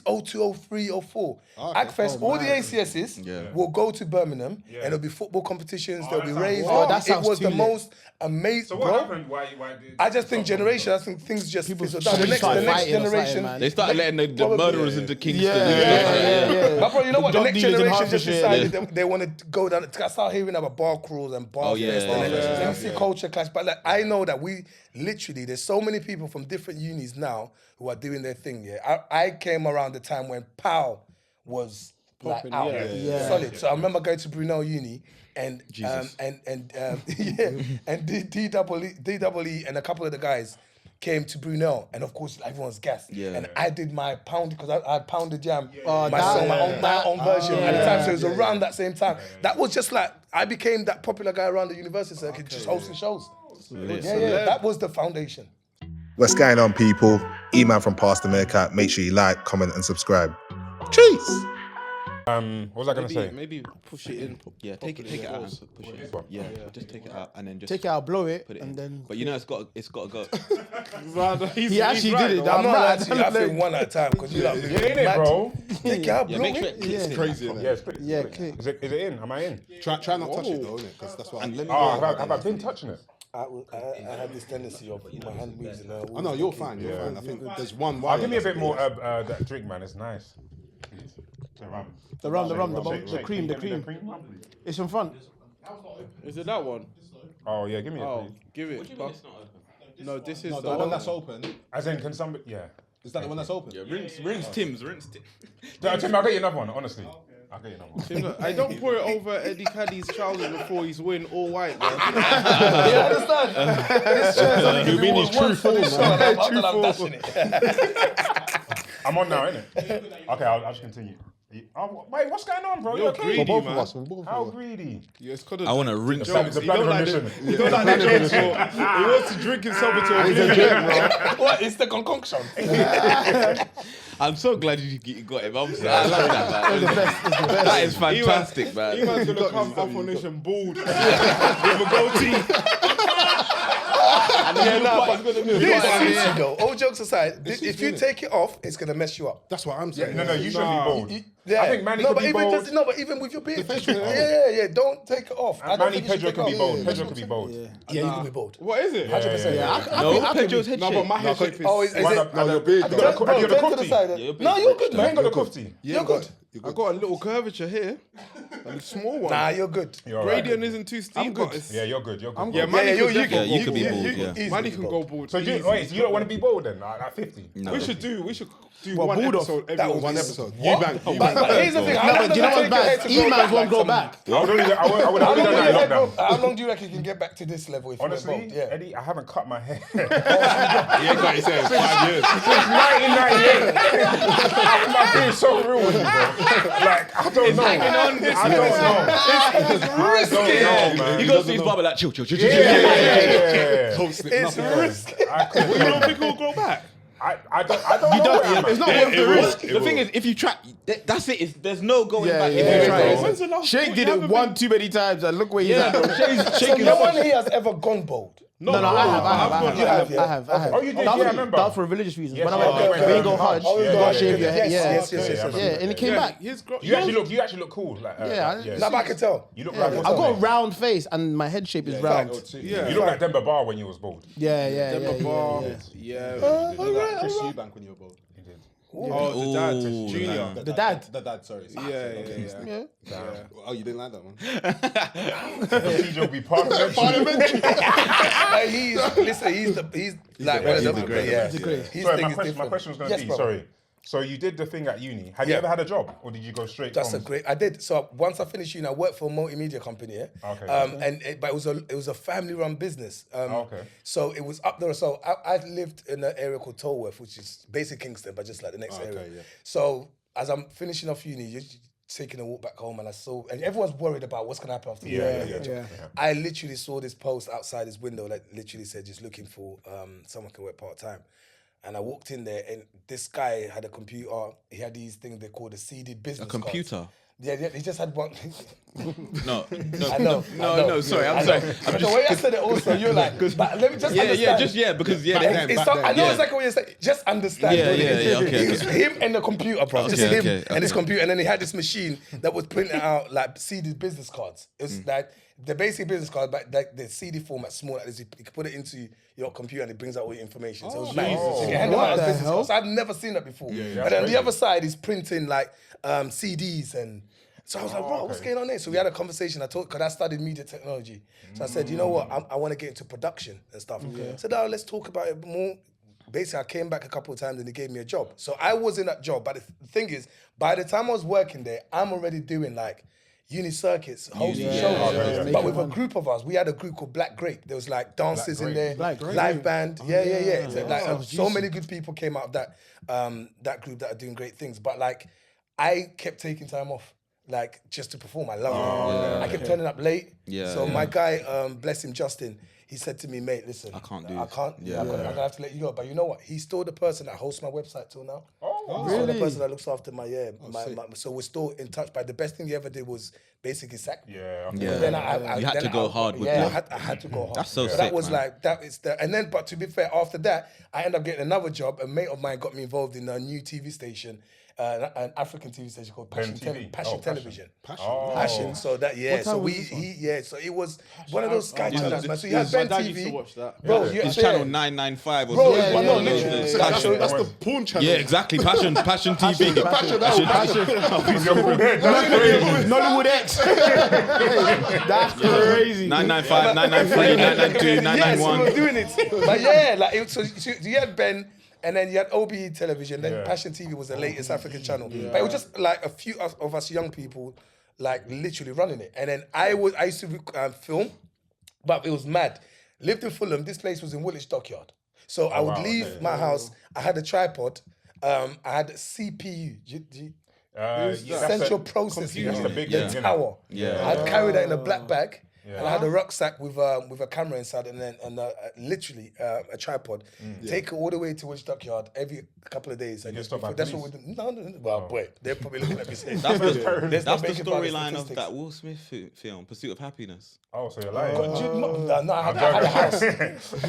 A: 02, 03, 04. Ackfest, all the ACSs will go to Birmingham, and there'll be football competitions. There'll be raves. It was the most amazing.
D: So what happened? Why did
A: I just think generation. I think things just fizzled down. The next generation.
C: They started letting the murderers into Kingston.
A: But bro, you know what? The
E: Drug
A: next
E: dealers in
A: generation just
E: Hertfordshire.
A: decided they want to go down. I start hearing about bar crawls and bar fest. Let me see culture clash. But like, I know that we literally, there's so many people from different unis now who are doing their thing. Yeah, I came around the time when POW was like out, solid. So I remember going to Brunel Uni. And and DEE and a couple of the guys came to Brunel, and of course everyone's gassed. And I did my pound because I had pounded jam, my own version at the time. So it was around that same time. That was just like I became that popular guy around the university circuit, just hosting shows. That was the foundation.
H: What's going on, people? Eman from Pass the Meerkat. Make sure you like, comment, and subscribe. Cheers.
D: What was I gonna say?
F: Maybe push it in.
C: Yeah, take it out and push it in. Yeah, just take it out and then just
E: Take it out, blow it,
C: put it
E: and
C: in.
E: then.
C: But you know it's got to go.
E: He actually did it.
A: I'm not allowed to. I think one at a time because you like
D: You're in it, bro.
A: Take it out,
C: Yeah,
A: blow
C: make sure
A: it.
C: it clicks in.
B: Crazy, isn't
D: Yeah,
B: it?
D: it's pretty.
E: Yeah, click.
D: Is it in? Am I in?
B: Try not touch it though, innit? Because that's what.
D: Have I been touching it?
A: I have this tendency of my hand moves.
B: Oh no, you're fine. You're fine. I think there's one.
D: Give me a bit more that drink, man. It's nice.
E: The rum, the cream. It's in front.
F: Is it that one?
D: Oh yeah, give me it, please.
F: Give it. No, this is
B: No, the one that's open.
D: As in, can somebody? Yeah.
B: Is that the one that's open?
C: Yeah, rinse Tim's.
D: Tim, I'll get you another one. Honestly, I'll get you another one.
F: I don't pour it over Eddie Kadi's trousers before he's wearing all white, man.
A: You understand? This chair's only
B: You mean his true form, man.
A: I'm dashing it.
D: I'm on now, innit? Okay, I'll just continue. Oh, wait, what's going on, bro?
F: You're
D: okay?
F: greedy,
B: Both of
F: man.
B: us.
D: How greedy?
F: Yeah, it's cause
C: I want to rinse.
D: The plan of remission.
F: He don't like the jokes, so he wants to drink himself into a
A: What? It's the concoction.
C: I'm so glad you got him. I'm sorry. I love that, man.
E: It's the best.
C: That is fantastic, man.
F: Eman's gonna come Afro Nation bald with a goatee.
A: All jokes aside, if you take it off, it's gonna mess you up.
B: That's what I'm saying.
D: No, you shouldn't be bold.
A: Yeah.
D: I think Manny could be bold.
A: But even with your beard. Yeah. Don't take it off. I don't
D: Manny,
A: think you should
D: Pedro
A: take
D: can be
A: it
D: bold.
A: off.
D: Pedro can be bold.
A: Yeah, you can be bold.
F: What is it?
A: 100%.
C: No, Pedro's head
F: No,
C: shape.
F: but my head shape is...
A: Oh, is it?
D: No, your beard.
A: Have you
D: Bro,
A: got
D: have you got a
A: turn to the
D: kofti?
A: side. No, you're good,
D: You ain't
A: man.
D: got a kofti.
A: You're good.
F: I got a little curvature here. And a small one.
A: Nah, you're good.
D: You're alright.
F: Gradient isn't too steep, but it's...
D: Yeah, you're good. You're good.
F: Yeah, Manny
A: you
F: can
C: you can be bold, yeah.
F: Manny can go bald.
D: So you don't want to be bold then? At 50?
C: No.
F: We should do
E: What,
F: one
E: bald off?
F: episode.
A: That would
B: One
A: be
B: episode.
A: What? But here's the thing. How long
E: Do you know what's bad? Emails won't grow back.
D: I would have done that in lockdown.
A: How long do you reckon you can get back to this level if
D: Honestly,
A: you're bold? Yeah.
D: Eddie, I haven't cut my hair.
B: He ain't got his hair in 5 years.
D: Since 1998. My being so real with you, bro. Like, I don't know. I don't know, man.
C: He goes to his barber like, chill.
D: Yeah.
A: It's risky.
F: You don't think it'll grow back?
D: I don't know.
E: It's not worth the risk.
C: The thing is, if you try, that's it. There's no going back.
E: Yeah,
C: If you try.
E: yeah.
F: When's the last
E: Shake
F: time
E: did
F: you
E: it
F: haven't
E: one too many times, and look where he's at.
A: So no one here has ever gone bold.
E: No, I have.
D: Oh, you did?
E: That
D: Yeah, I remember.
E: was for religious reasons.
D: Yes,
E: When I went, when you go Hajj,
A: Oh,
E: you gotta shave your head.
A: yes,
E: Yeah,
A: yes.
E: and it came back.
F: His
D: You actually look cool. Like,
A: Now, but I can tell.
D: You look
E: Yeah,
D: like
E: I've got a round face and my head shape is round.
F: Yeah.
D: You look like Demba Ba when you was bald.
E: Yeah.
F: Yeah.
C: Chris Eubank when you were bold.
F: Oh, the dad, Junior.
E: The dad.
C: The dad, sorry.
F: Yeah.
C: Oh, you didn't like that one?
D: TJ will be parliament.
A: He's like one of the great. Yeah. His
D: Sorry,
A: thing
D: my
A: is
D: question
A: different.
D: was going to
A: Yes,
D: be,
A: brother.
D: sorry. So you did the thing at uni. Had you ever had a job, or did you go straight?
A: That's
D: from...
A: a great. I did. So once I finished uni, I worked for a multimedia company. Yeah.
D: Okay.
A: But it was a family-run business.
D: Okay.
A: So it was up there. So I lived in an area called Tolworth, which is basically Kingston, but just like the next area.
C: yeah.
A: So as I'm finishing off uni, you're taking a walk back home, and and everyone's worried about what's gonna happen after you.
D: Yeah.
A: I literally saw this post outside his window that literally said just looking for someone can work part-time. And I walked in there, and this guy had a computer. He had these things they call the CD business
I: A computer?
A: cards. Yeah, he just had one.
I: No.
A: I know.
I: Sorry.
A: I know. But the way I said it also, you're like, but let me just understand.
I: Because
A: I know exactly what you're saying. Just understand.
I: Okay.
A: It was him and the computer, bro. Just him and his computer. And then he had this machine that was printing out like CD business cards. It was like the basic business card, but like the CD format, small like this. You can put it into your computer and it brings out all your information. So it was mad. So you can hand them out as business cards. So I'd never seen that before. But on the other side, he's printing like CDs and. So I was like, bro, what's going on there? So we had a conversation. Because I studied media technology. So I said, you know what? I want to get into production and stuff. I said, let's talk about it more. Basically, I came back a couple of times and they gave me a job. So I was in that job. But the thing is, by the time I was working there, I'm already doing like uni circuits, hosting shows. But with a group of us, we had a group called Black Grape. There was like dancers in there, live band. Yeah. So, like, so many good people came out of that group that are doing great things. But like, I kept taking time off. Like, just to perform. I love it. I kept turning up late. So my guy, bless him, Justin, he said to me, mate, listen. I can't. I'm gonna have to let you go. But you know what? He's still the person that hosts my website till now. He's still the person that looks after my so we're still in touch. But the best thing he ever did was basically sack me. Then
I: you had to go hard with that.
A: I had to go hard.
I: That's so sick,
A: that was
I: man.
A: like, that is the, and then, but to be fair, after that, I ended up getting another job. A mate of mine got me involved in a new TV station. An African TV station called Passion Television. Passion. So that so so it was one of those Sky channels, man. So you had Ben
F: My dad
A: TV.
F: used to watch that.
A: Bro,
I: It's channel 995 or
A: Bro,
I: something.
A: literally.
B: That's the porn channel.
I: Yeah, exactly. Passion TV.
E: Nollywood X. That's crazy.
I: 995, 993, 992, 991.
A: Yes, we were doing it. But yeah, like so you had Ben. And then you had OBE television, then Passion TV was the latest African channel. But it was just like a few of us young people, like literally running it. And then I used to film, but it was mad. Lived in Fulham, this place was in Woolwich Dockyard. So I would leave my house, I had a tripod, I had a CPU, Central Processing,
D: That's the big thing,
A: tower. I'd carry that in a black bag.
D: Yeah.
A: And I had a rucksack with a camera inside and literally a tripod. Take it all the way to Woolwich Dockyard every couple of days. And
D: get stopped by
A: that's
D: police?
A: what we do. No. Well, boy, they're probably looking at me saying,
I: That's the
A: making fun
I: storyline of
A: statistics.
I: that Will Smith film, Pursuit of Happiness.
D: Oh, so you're lying.
A: No, I had a house.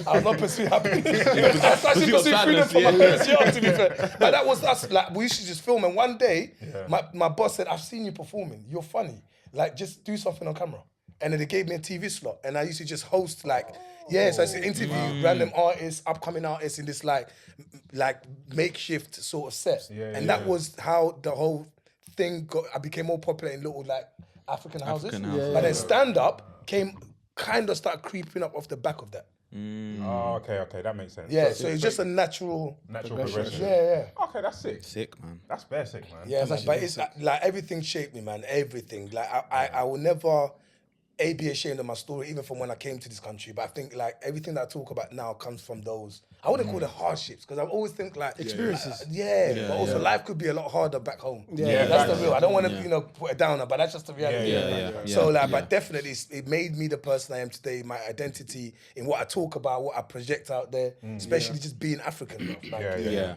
A: I was not pursuing happiness. I was actually pursuing freedom for my parents, to be fair. But that was us. Like, we used to just film. And one day, my boss said, I've seen you performing. You're funny. Like, just do something on camera. And then they gave me a TV slot. And I used to just host, like, so I used to interview random artists, upcoming artists in this, like makeshift sort of set. And that was how the whole thing I became more popular in little, like, African houses. But then stand-up started creeping up off the back of that.
D: Oh, okay, that makes sense.
A: Yeah, so it's just a natural
D: progression.
A: Yeah.
D: Okay, that's sick.
I: Sick, man.
D: That's bare sick, man.
A: Yeah, man, but it's like everything shaped me, man. Everything. Like I will never be ashamed of my story, even from when I came to this country. But I think like everything that I talk about now comes from those. I wouldn't call it hardships because I always think like
E: experiences.
A: But also life could be a lot harder back home. That's the real. I don't want to put it down, but that's just the reality. So like, but definitely, it made me the person I am today. My identity in what I talk about, what I project out there, especially just being African. Bro. Like,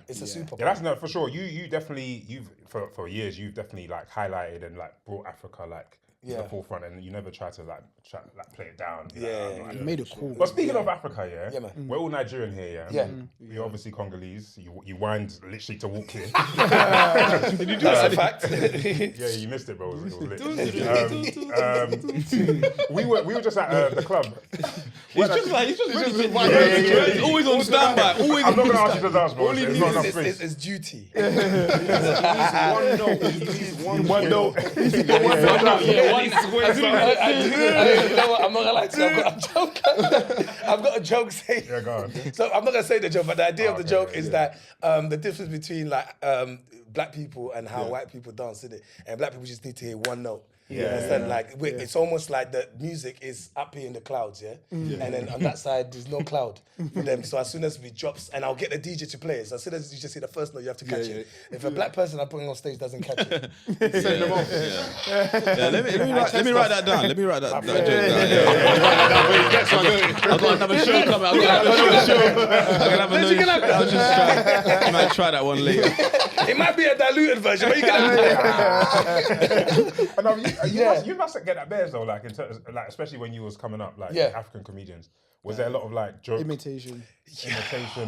A: it's a super.
D: Yeah, that's no for sure. You definitely for years you've definitely like highlighted and like brought Africa like the forefront, and you never try to like play it down.
E: You made it cool.
D: But speaking of Africa,
A: man.
D: we're all Nigerian here,
A: Yeah.
D: You're obviously Congolese. You wind literally to walk here.
A: Did you do that? Fact.
D: Yeah, you missed it, bro. It was lit. We were just at the club.
I: He's just
D: He's
I: always on standby. Always.
D: I'm not gonna ask you to dance, bro. It's not enough space.
A: It's duty.
F: One note.
D: One note.
A: I'm not gonna lie to you. I've got a joke saying.
D: Yeah, go on.
A: So I'm not gonna say the joke, but the idea of the joke is
D: yeah.
A: that the difference between like black people and how white people dance, isn't it? And black people just need to hear one note. You understand? Like it's almost like the music is up here in the clouds, and then on that side there's no cloud for them. So as soon as we drops, and I'll get the DJ to play it. So as soon as you just see the first note, you have to catch it. If a black person I'm putting on stage doesn't catch it,
I: Send them off. Let me write that down. Let me write that joke down. I've got another show coming. I'll just might try that one later.
A: it might be a diluted version, but you can.
D: You must get that bears though, like in terms, like especially when you was coming up, like African comedians. Was there a lot of like joke
E: Imitation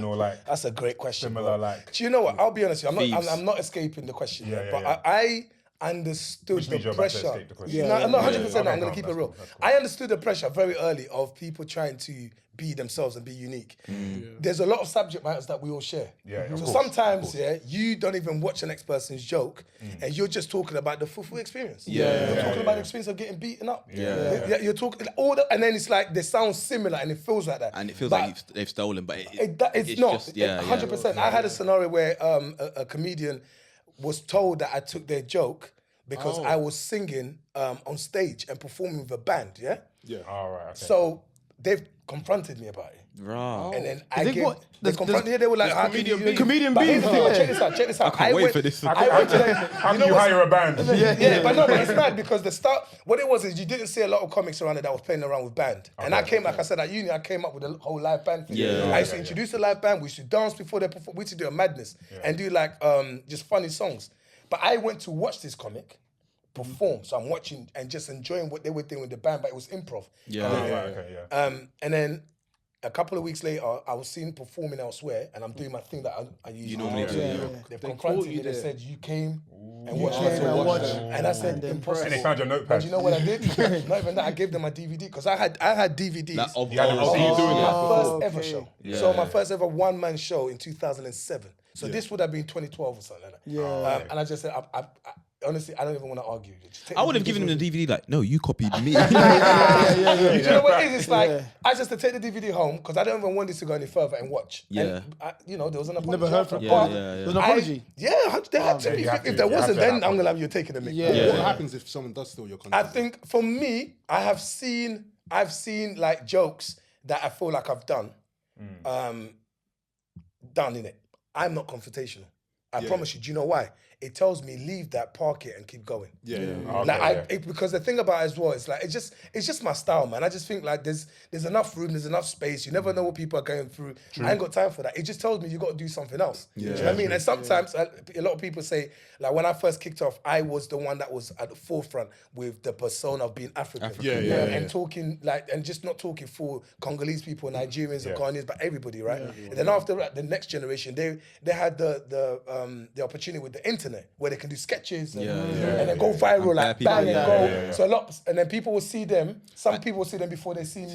D: or like?
A: That's a great question.
D: Similar,
A: bro.
D: like.
A: Do you know what? I'll be honest with you. I'm not escaping the question. But I understood
D: Which means
A: the
D: you're about to
A: pressure.
D: escape the question.
A: No, 100%. I'm going to keep it real.
D: That's cool.
A: I understood the pressure very early of people trying to be themselves and be unique. There's a lot of subject matters that we all share. So sometimes, you don't even watch the next person's joke, and you're just talking about the full experience. You're talking about the experience of getting beaten up. You're talking and then it's like they sound similar, and it feels like that.
I: And it feels like they've stolen, but
A: it's not.
I: Just,
A: 100%. I had a scenario where a comedian was told that I took their joke because I was singing on stage and performing with a band.
D: All right. Okay.
A: So they've confronted me about it.
I: Right.
A: And then
E: they
A: confronted me. They were like, "How can you?"
E: Comedian
A: But
E: beef.
A: here's the thing, check this out.
I: I can't wait for this.
D: How can you hire a band?
A: But it's mad because what it was is you didn't see a lot of comics around it that was playing around with band. And I came, like I said, at uni, I came up with a whole live band thing. I used to introduce the live band. We used to dance before they perform. We used to do a madness and do like just funny songs. But I went to watch this comic perform, so I'm watching and just enjoying what they were doing with the band, but it was improv. And then a couple of weeks later, I was seen performing elsewhere, and I'm doing my thing that I usually
I: normally do.
A: They've confronted me. They said you came and watched it, and I said impossible.
D: And they found your notepad.
A: And you know what I did? Not even that. I gave them my DVD because I had DVDs.
D: You had to see you doing
A: my
D: it.
A: first ever show. So my first ever one-man show in 2007. So this would have been 2012 or something like that. And I just said, honestly, I don't even want to argue.
I: I would have given him the DVD like, no, you copied me.
A: You know what it is? It's like, I just to take the DVD home because I don't even want this to go any further and watch. And, there was an apology.
E: Never heard from There's an apology.
A: They had to be. If there wasn't, then I'm going to have you taking the mic.
B: What happens if someone does steal your content?
A: I think for me, I've seen like jokes that I feel like I've done in it. I'm not confrontational. I promise you. Do you know why? It tells me leave that, park it, and keep going. Because the thing about it as well, it's like it's just my style, man. I just think like there's enough room, there's enough space. You never know what people are going through. I ain't got time for that. It just tells me you got to do something else. Do you know what I mean? And sometimes a lot of people say like when I first kicked off, I was the one that was at the forefront with the persona of being African. And talking like and just not talking for Congolese people, Nigerians, and Ghanaians, but everybody, right? And then after that, the next generation, they had the opportunity with the internet where they can do sketches and then go viral like bang and go. So a lot, and then people will see them. Some people will see them before they see me.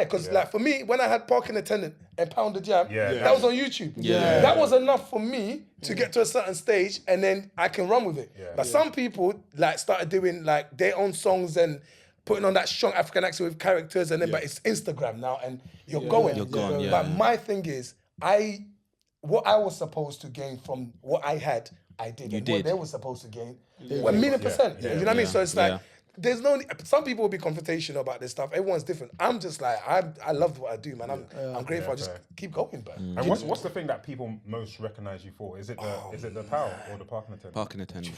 A: Because like for me, when I had parking attendant and Pound the Jam, that was on YouTube. That was enough for me to get to a certain stage, and then I can run with it. But some people like started doing like their own songs and putting on that strong African accent with characters, and then but it's Instagram now, and you're going.
I: You're gone.
A: But my thing is, what I was supposed to gain from what I had, I did. And what they were supposed to gain, 1,000,000%. You know what I mean? So it's like, there's no, some people will be confrontational about this stuff. Everyone's different. I'm just like, I love what I do, man. I'm grateful. I just keep going, but.
D: And what's the thing that people most recognize you for? Is it the pal or the parking attendant?
I: Parking attendant.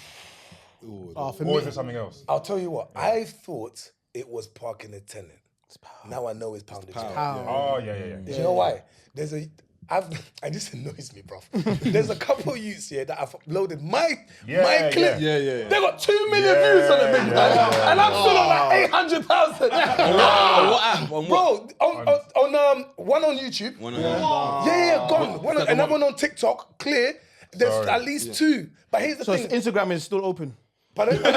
D: Or is it something else?
A: I'll tell you what, I thought it was parking attendant. Now I know it's Pound the Jam.
D: Oh, yeah.
A: Do you know why? and this annoys me, bro. There's a couple of youths here that have uploaded my
D: Yeah,
A: clip.
D: yeah.
A: They got 2 million views on it, and I'm still on like 800,000.
C: What app? On
A: Bro, on one on YouTube. Gone. Another one on TikTok, clear. There's at least 2. But here's the thing.
E: Instagram is still open.
A: Pardon? I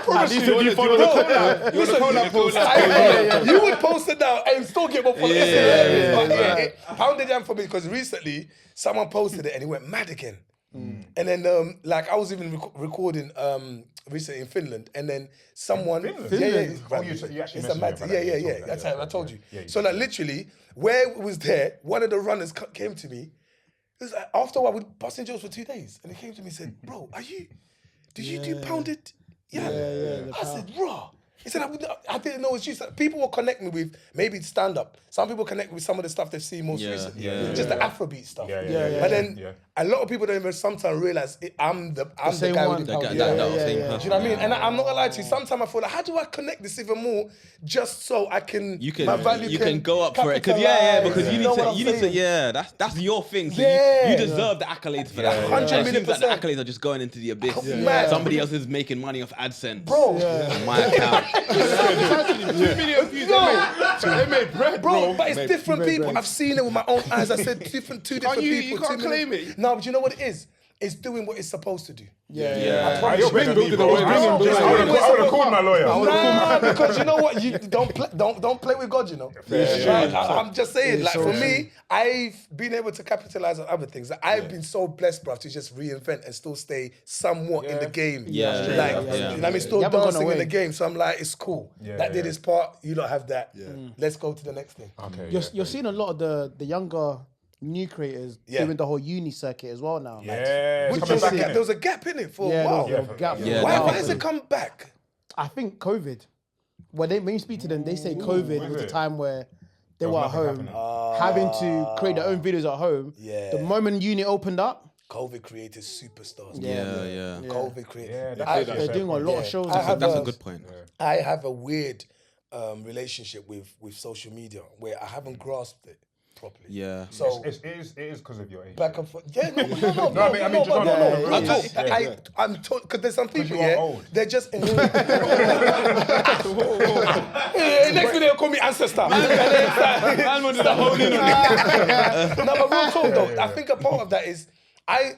A: promise you. You would post it now and still get more followers. It pounded down for me because recently someone posted it and it went mad again. And then, like, I was even recording recently in Finland, and then someone,
D: Finland? Oh, you actually
A: it's a mad,
D: messaged me about that.
A: That's how I told you.
D: Yeah,
A: so, like, literally, where it was there, one of the runners came to me. It was like, after a while, we're busting jokes for 2 days, and he came to me and said, "Bro, did you do pounded?" Yeah. I said, "Raw." He said, I didn't know it's you. So people will connect me with maybe stand-up. Some people connect with some of the stuff they've seen most recently. Just the Afrobeat stuff. But then a lot of people don't even sometimes realize I'm the guy with the pounded.
C: That
A: Do you know
C: person.
A: what I mean? And I'm not gonna lie to you. Sometimes I feel like, how do I connect this even more, just so I can my value
C: you can go up for it because because you need to that's your thing. So you deserve the accolades for that.
A: 100
C: It seems like the
A: million%.
C: accolades are just going into the abyss.
A: Mad.
C: Somebody else is making money off AdSense.
A: Bro.
C: On my account.
F: 2 million views. They made bread,
A: Bro, but it's different people. I've seen it with my own eyes. I said two different people.
F: You can't claim it.
A: No, but you know what it is? It's doing what it's supposed to do.
D: I
A: promise
D: would
A: you.
D: have called my lawyer.
A: Nah, because you know what? You don't play with God, you know. I'm just saying, like, for me, I've been able to capitalize on other things. Like, I've been so blessed, bruv, to just reinvent and still stay somewhat in the game. You know what I mean? Still dancing in the game. So I'm like, it's cool. That did his part. You don't have that. Let's go to the next thing.
D: Okay.
E: You're seeing a lot of the younger new creators doing the whole uni circuit as well now.
D: Yeah.
A: There was a gap in it for a while.
E: There was a gap.
A: Why has it come back?
E: I think COVID. When you speak to them, they say COVID was the time where they were at home, having to create their own videos at home. The moment uni opened up,
A: COVID created superstars.
C: COVID
A: created.
E: they're doing a lot of shows.
C: That's a good point.
A: I have a weird relationship with social media where I haven't grasped it properly.
D: Yeah.
A: So
D: it is because of your age.
A: Back and forth. Yeah, no. I'm told because there's some people here. They're just. Next minute they'll call me ancestor. No, but real talk though. I think a part of that is I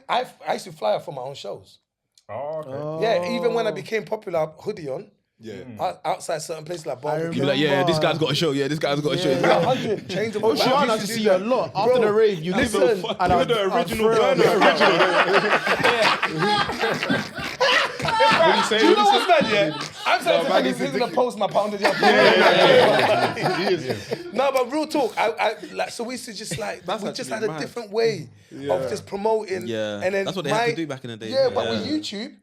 A: used to fly out for my own shows.
D: Oh, okay.
A: Yeah, even when I became popular, hoodie on. Outside certain places like barbecue.
C: You're like, this guy's got a show. This guy's got a show.
A: 100. Change the world.
E: I used to see you a lot after the rave. You live
F: and the original burner.
A: Do you know what's bad? Yeah, I'm saying he's gonna post my pounded. No, but real talk. I like so we used to just like we just had a different way of just promoting.
C: Yeah,
A: and then
C: that's what they had to do back in the day.
A: Yeah, but with YouTube.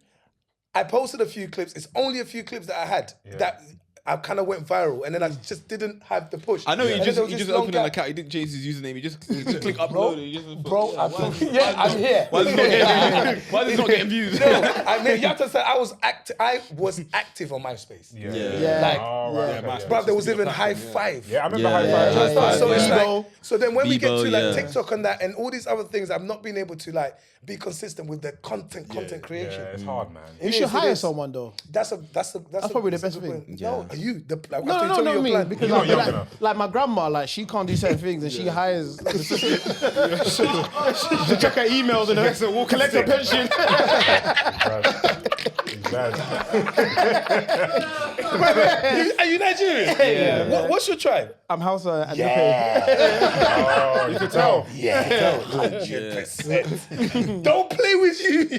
A: I posted a few clips. It's only a few clips that I had that I kind of went viral, and then I just didn't have the push.
C: I know you just opened an account. You didn't change his username. You just click upload.
A: I'm here.
C: Why is it not getting views?
A: No, I mean you have to say I was active on MySpace. Bro, there was even High Five.
D: Yeah, I remember High Five.
A: So it's like, so then when we get to like TikTok and that and all these other things, I've not been able to like be consistent with the content creation.
D: Yeah, it's hard, man.
E: You should hire someone though.
A: That's
E: probably the best thing.
A: No, are you?
E: No, me. Because like my grandma, like she can't do certain things, and she hires the assistant to check her emails and we'll collect her pension.
A: Are you Nigerian? Yeah. What's your tribe?
E: I'm Hausa and
D: Oh, you can tell.
A: 100%. Don't play with you. You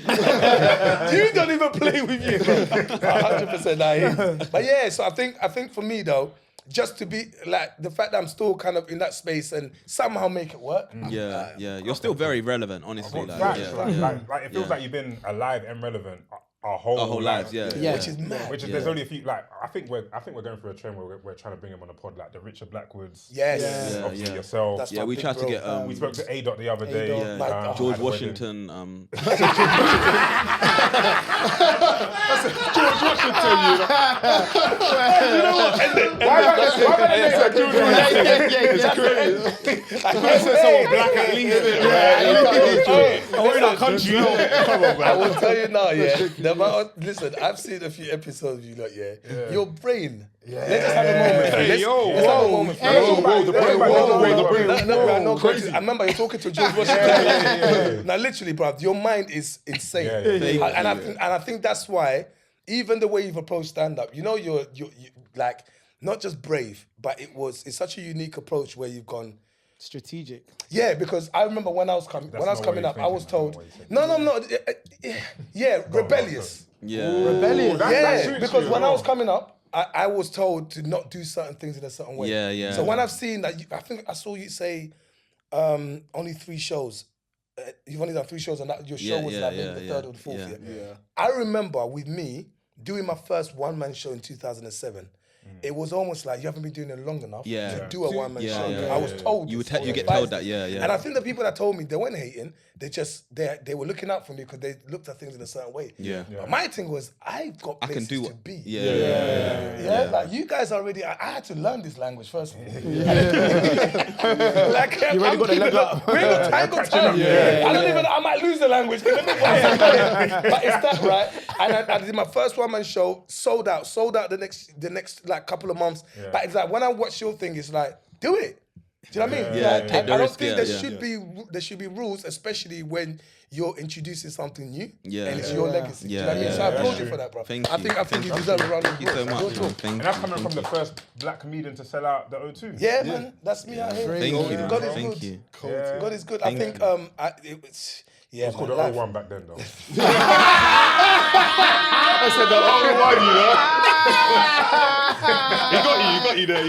A: don't even play with you. 100%. But yeah, so I think for me though, just to be like the fact that I'm still kind of in that space and somehow make it work.
C: You're still very relevant, honestly.
D: Like it feels like you've been alive and relevant our whole
I: lives, yeah.
A: Which is mad.
D: Which is there's only a few like I think we're going through a trend where we're trying to bring them on the pod like the Richard Blackwoods.
A: Yes.
D: Obviously yourself.
A: That's
I: Yeah,
A: my
I: we
A: big
I: tried to
A: bro.
I: get
D: we spoke to A-Dot the other day.
A: Yeah.
I: George
D: at the
I: Washington.
B: George Washington, you know.
D: Why not George Washington?
F: I said someone black at least.
E: We're in our country.
F: Come on, man.
A: I will tell you now, listen, I've seen a few episodes of you lot, your brain. Let's just have a moment. Let's have a moment. No, I remember you're talking to George Washington. Now, literally, bruv, your mind is insane. And I think that's why, even the way you've approached stand-up, you're like, not just brave, but it's such a unique approach where you've gone
E: strategic.
A: Yeah, because I remember when I was coming up, I was told, rebellious.
I: Yeah.
A: Because when I was coming up, I was told to not do certain things in a certain way.
I: Yeah.
A: So when I've seen that, I think I saw you say only 3 shows. You've only done 3 shows, and that your show was maybe the 3rd or the 4th year. Yeah. I remember with me doing my first one-man show in 2007. It was almost like you haven't been doing it long enough to do a one-man show. I was told
I: you get told that,
A: And I think the people that told me, they weren't hating. They were looking out for me because they looked at things in a certain way. But my thing was, I've got places to be. Like you guys already, I had to learn this language first of all. Like,
E: you already got to level up.
A: We ain't got time. I might lose the language. But it's that, right? And I did my first one-man show, sold out the next like couple of months. But it's like when I watch your thing, it's like, do it. Do you know what I mean? I don't think there should be rules, especially when you're introducing something new and it's your legacy. Do you know what I mean? So I applaud you for that, bro. I think you deserve a round of applause.
I: Thank you so much.
D: And that's coming from the first black comedian to sell out the O2.
A: Yeah, man, that's me out here.
I: Thank you.
A: God is
I: Thank
A: good.
I: you.
A: God is good. I think
D: it was called the O1 back then, though.
B: I said the O1, you know. He got you there.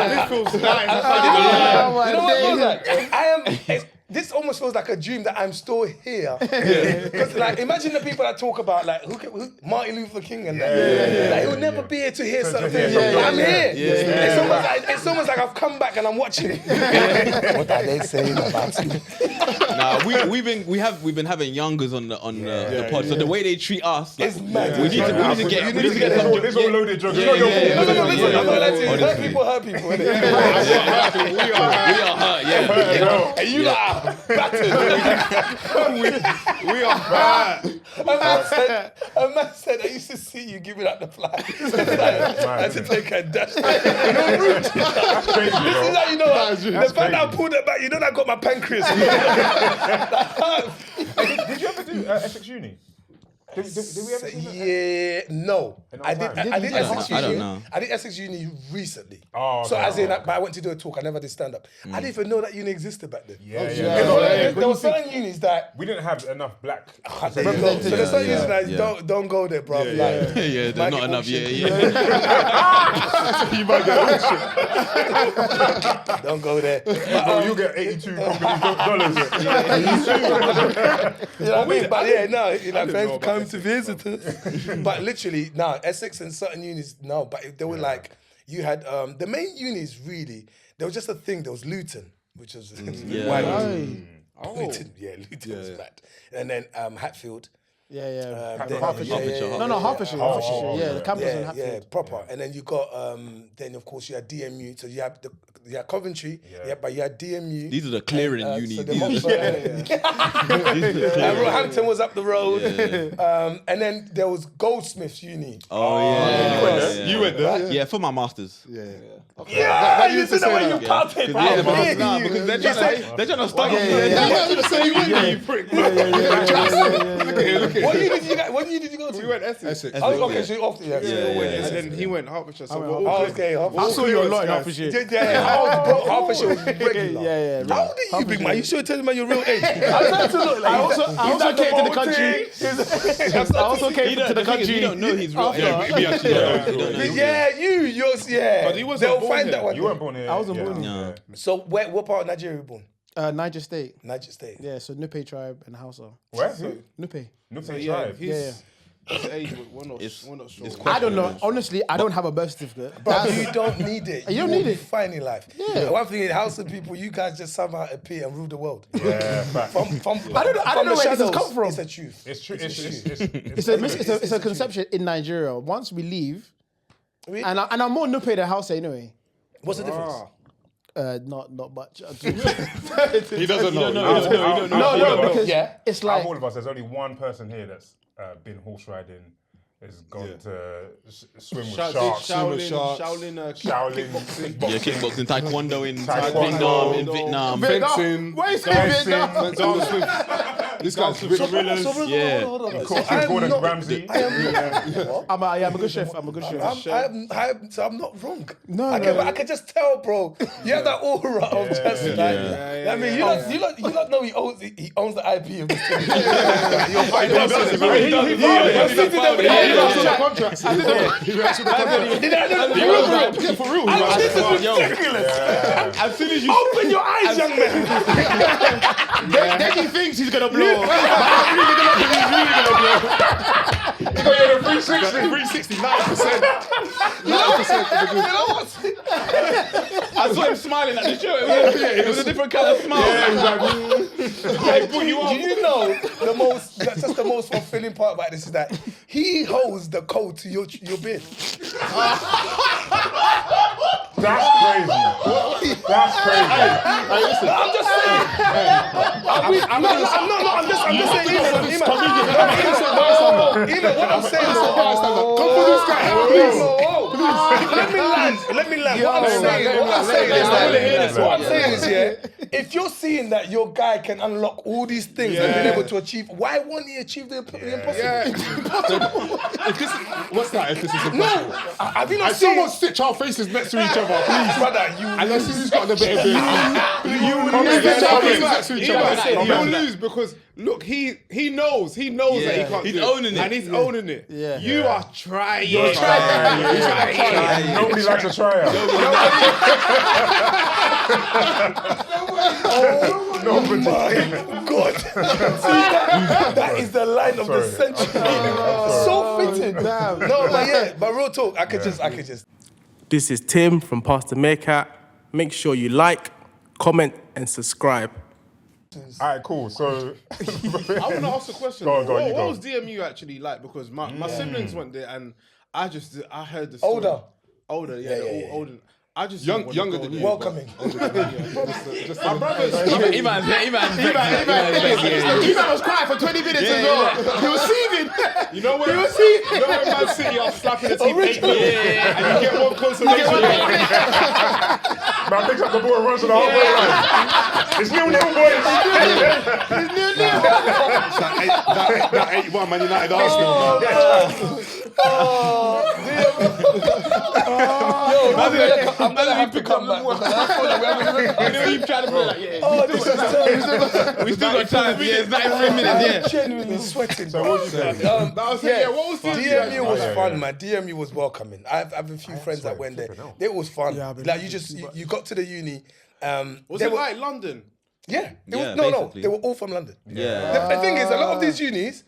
B: This feels nice.
A: You know what it feels like? This almost feels like a dream that I'm still here. Because like, imagine the people that talk about like who Martin Luther King and that. Like, he'll never be here to hear something. I'm here. It's almost like I've come back and I'm watching. What are they saying about me?
I: Nah, we've been having youngers on the pod, so the way they treat us, like,
A: it's mad.
I: We need to get some.
D: This all loaded drugs.
A: I'm not like to hurt people, innit?
I: We are hurt,
A: And you like battered.
B: We are bad.
A: A man said, I used to see you giving out the fly. I had to take a dash. You're rude. This is how you know. The fact that I pulled it back, you know that I got my pancreas.
D: Did you ever do Essex Uni? Did we ever do that?
A: Yeah, no. I did Essex Uni.
I: I don't know.
A: I did Essex Uni recently.
D: Oh, okay.
A: So as in, but I went to do a talk. I never did stand up. I didn't even know that uni existed back then. There were certain unis that
D: we didn't have enough black.
A: So there's certain unis that don't go there, bro.
I: There's not enough.
B: You might get
A: Don't go there.
D: You get $82.
A: You know what I mean? But yeah, no, friends come to visit us. But literally, no, Essex and certain unis, no. But they were like, you had the main unis really. There was just a thing. There was Luton, which was Luton. Luton was bad, and then Hatfield.
E: Hertfordshire. Hertfordshire. Yeah, the campus in Hatfield.
A: Yeah, proper. And then you got, then of course you had DMU. So you had Coventry. Yeah, but you had DMU.
I: These are the clearing uni.
A: Roehampton was up the road. And then there was Goldsmiths Uni.
I: Oh yeah.
B: You went there?
I: Yeah, for my masters.
A: Yeah, you said the way you parted.
I: Because they're trying to start.
B: You prick.
A: What year did you go to?
B: We went Essex.
A: Okay, so you off the
F: And then he went Hertfordshire. So
A: okay.
E: I saw you a lot in Hertfordshire.
A: Hertfordshire was regular.
E: Yeah.
A: How old are you, big man? You should tell me your real age.
E: I also came to the country. I also came to the country.
I: You don't know his real age.
A: Yeah, yours.
F: But he wasn't
A: They'll
F: born
A: find
F: here.
A: that one.
D: You weren't born here.
E: I wasn't born here.
A: So what part of Nigeria were you born?
E: Niger State.
A: Niger State.
E: Yeah, so Nupe tribe and Hausa.
D: Where? Who?
E: Nupe.
D: Nupe
F: Yeah,
D: tribe.
F: his age, we're not sure.
E: I don't know. Honestly, I don't have a birth certificate.
A: But you don't need it.
E: You don't
A: will
E: need
A: be
E: it.
A: fine in life.
E: Yeah.
A: One thing in Hausa people, you guys just somehow appear and rule the world.
D: Yeah, fact.
E: I don't know where this has come from.
A: It's a truth.
D: It's true.
E: It's a conception in Nigeria. Once we leave, and I'm more Nupe than Hausa anyway.
A: What's the difference?
E: Not much.
B: He doesn't know.
E: No, because
A: Yeah.
E: it's
D: Out of
E: like
D: all of us, there's only one person here that's been horse riding, has gone to swim with sharks,
F: Shaolin,
D: Shaolin, kickboxing.
I: Yeah, kickboxing, taekwondo in
D: Taekwondo.
I: Vietnam.
B: Fencing.
E: Where is Vietnam?
B: Dance with. This guy's with gorillas.
I: Yeah.
D: Caught Gordon Ramsay.
E: I'm a good chef. I'm a good chef.
A: So I'm not wrong.
E: No,
A: I can just tell, bro. You have that aura of just like. I mean, you don't know he owns the IP of this thing.
B: For real.
A: This is ridiculous.
B: As soon as you
A: Open your eyes, young man.
B: then he thinks he's gonna blow. But I'm really gonna blow. He's really gonna blow. He got you a 360. 9%. 9%.
I: I saw him smiling at the show. It was a different kind of smile.
A: Do you know the most fulfilling part about this is that he holds the code to your beard.
D: That's crazy. That's crazy.
A: I'm just saying. I'm just saying. Even what I'm saying is,
B: Come for this guy, please.
A: Let me land. What I'm saying is, if you're seeing that your guy can unlock all these things and been able to achieve, why won't he achieve the impossible?
B: What's that? If this is impossible.
A: No, have you not seen?
B: Someone stitch our faces next to each other, please.
A: Brother,
B: Unless he's got a bit of beard.
F: You'll lose because look, he knows that he can't.
I: He's
F: do
I: owning it.
F: and he's owning it.
E: Yeah.
F: You are trying.
D: Nobody likes a tryer.
A: Oh my God! See, that is the line of the century. So fitting. No, but real talk. I could just.
J: This is Tim from Pass the Meerkat. Make sure you like, comment, and subscribe.
D: All right, cool. So
F: I want to ask a question.
D: Go on, you
F: what
D: go.
F: was DMU actually like? Because my siblings went there and I heard the story. Older, yeah, they're all older. I just
B: Younger than you.
A: Welcoming.
F: My brother's
I: Eman
E: was quiet for 20 minutes as well. He was seething.
F: You know when Man City are slapping the team 8-0 and you get one consolation.
D: man picks up the ball and runs to the halfway line. It's 0-0, boys.
B: That 8-1 Man United Arsenal.
A: I'm gonna have to come back.
I: We still got time. Yeah, it's 93 minutes. Yeah.
A: I'm genuinely sweating.
D: So what was you saying?
F: What was this?
A: DMU was fun, man. DMU was welcoming. I have a few friends that went there. It was fun. Like you got to the uni.
F: Was it like London?
A: Yeah. No.
I: basically.
A: They were all from London.
I: Yeah.
A: The thing is, a lot of these unis,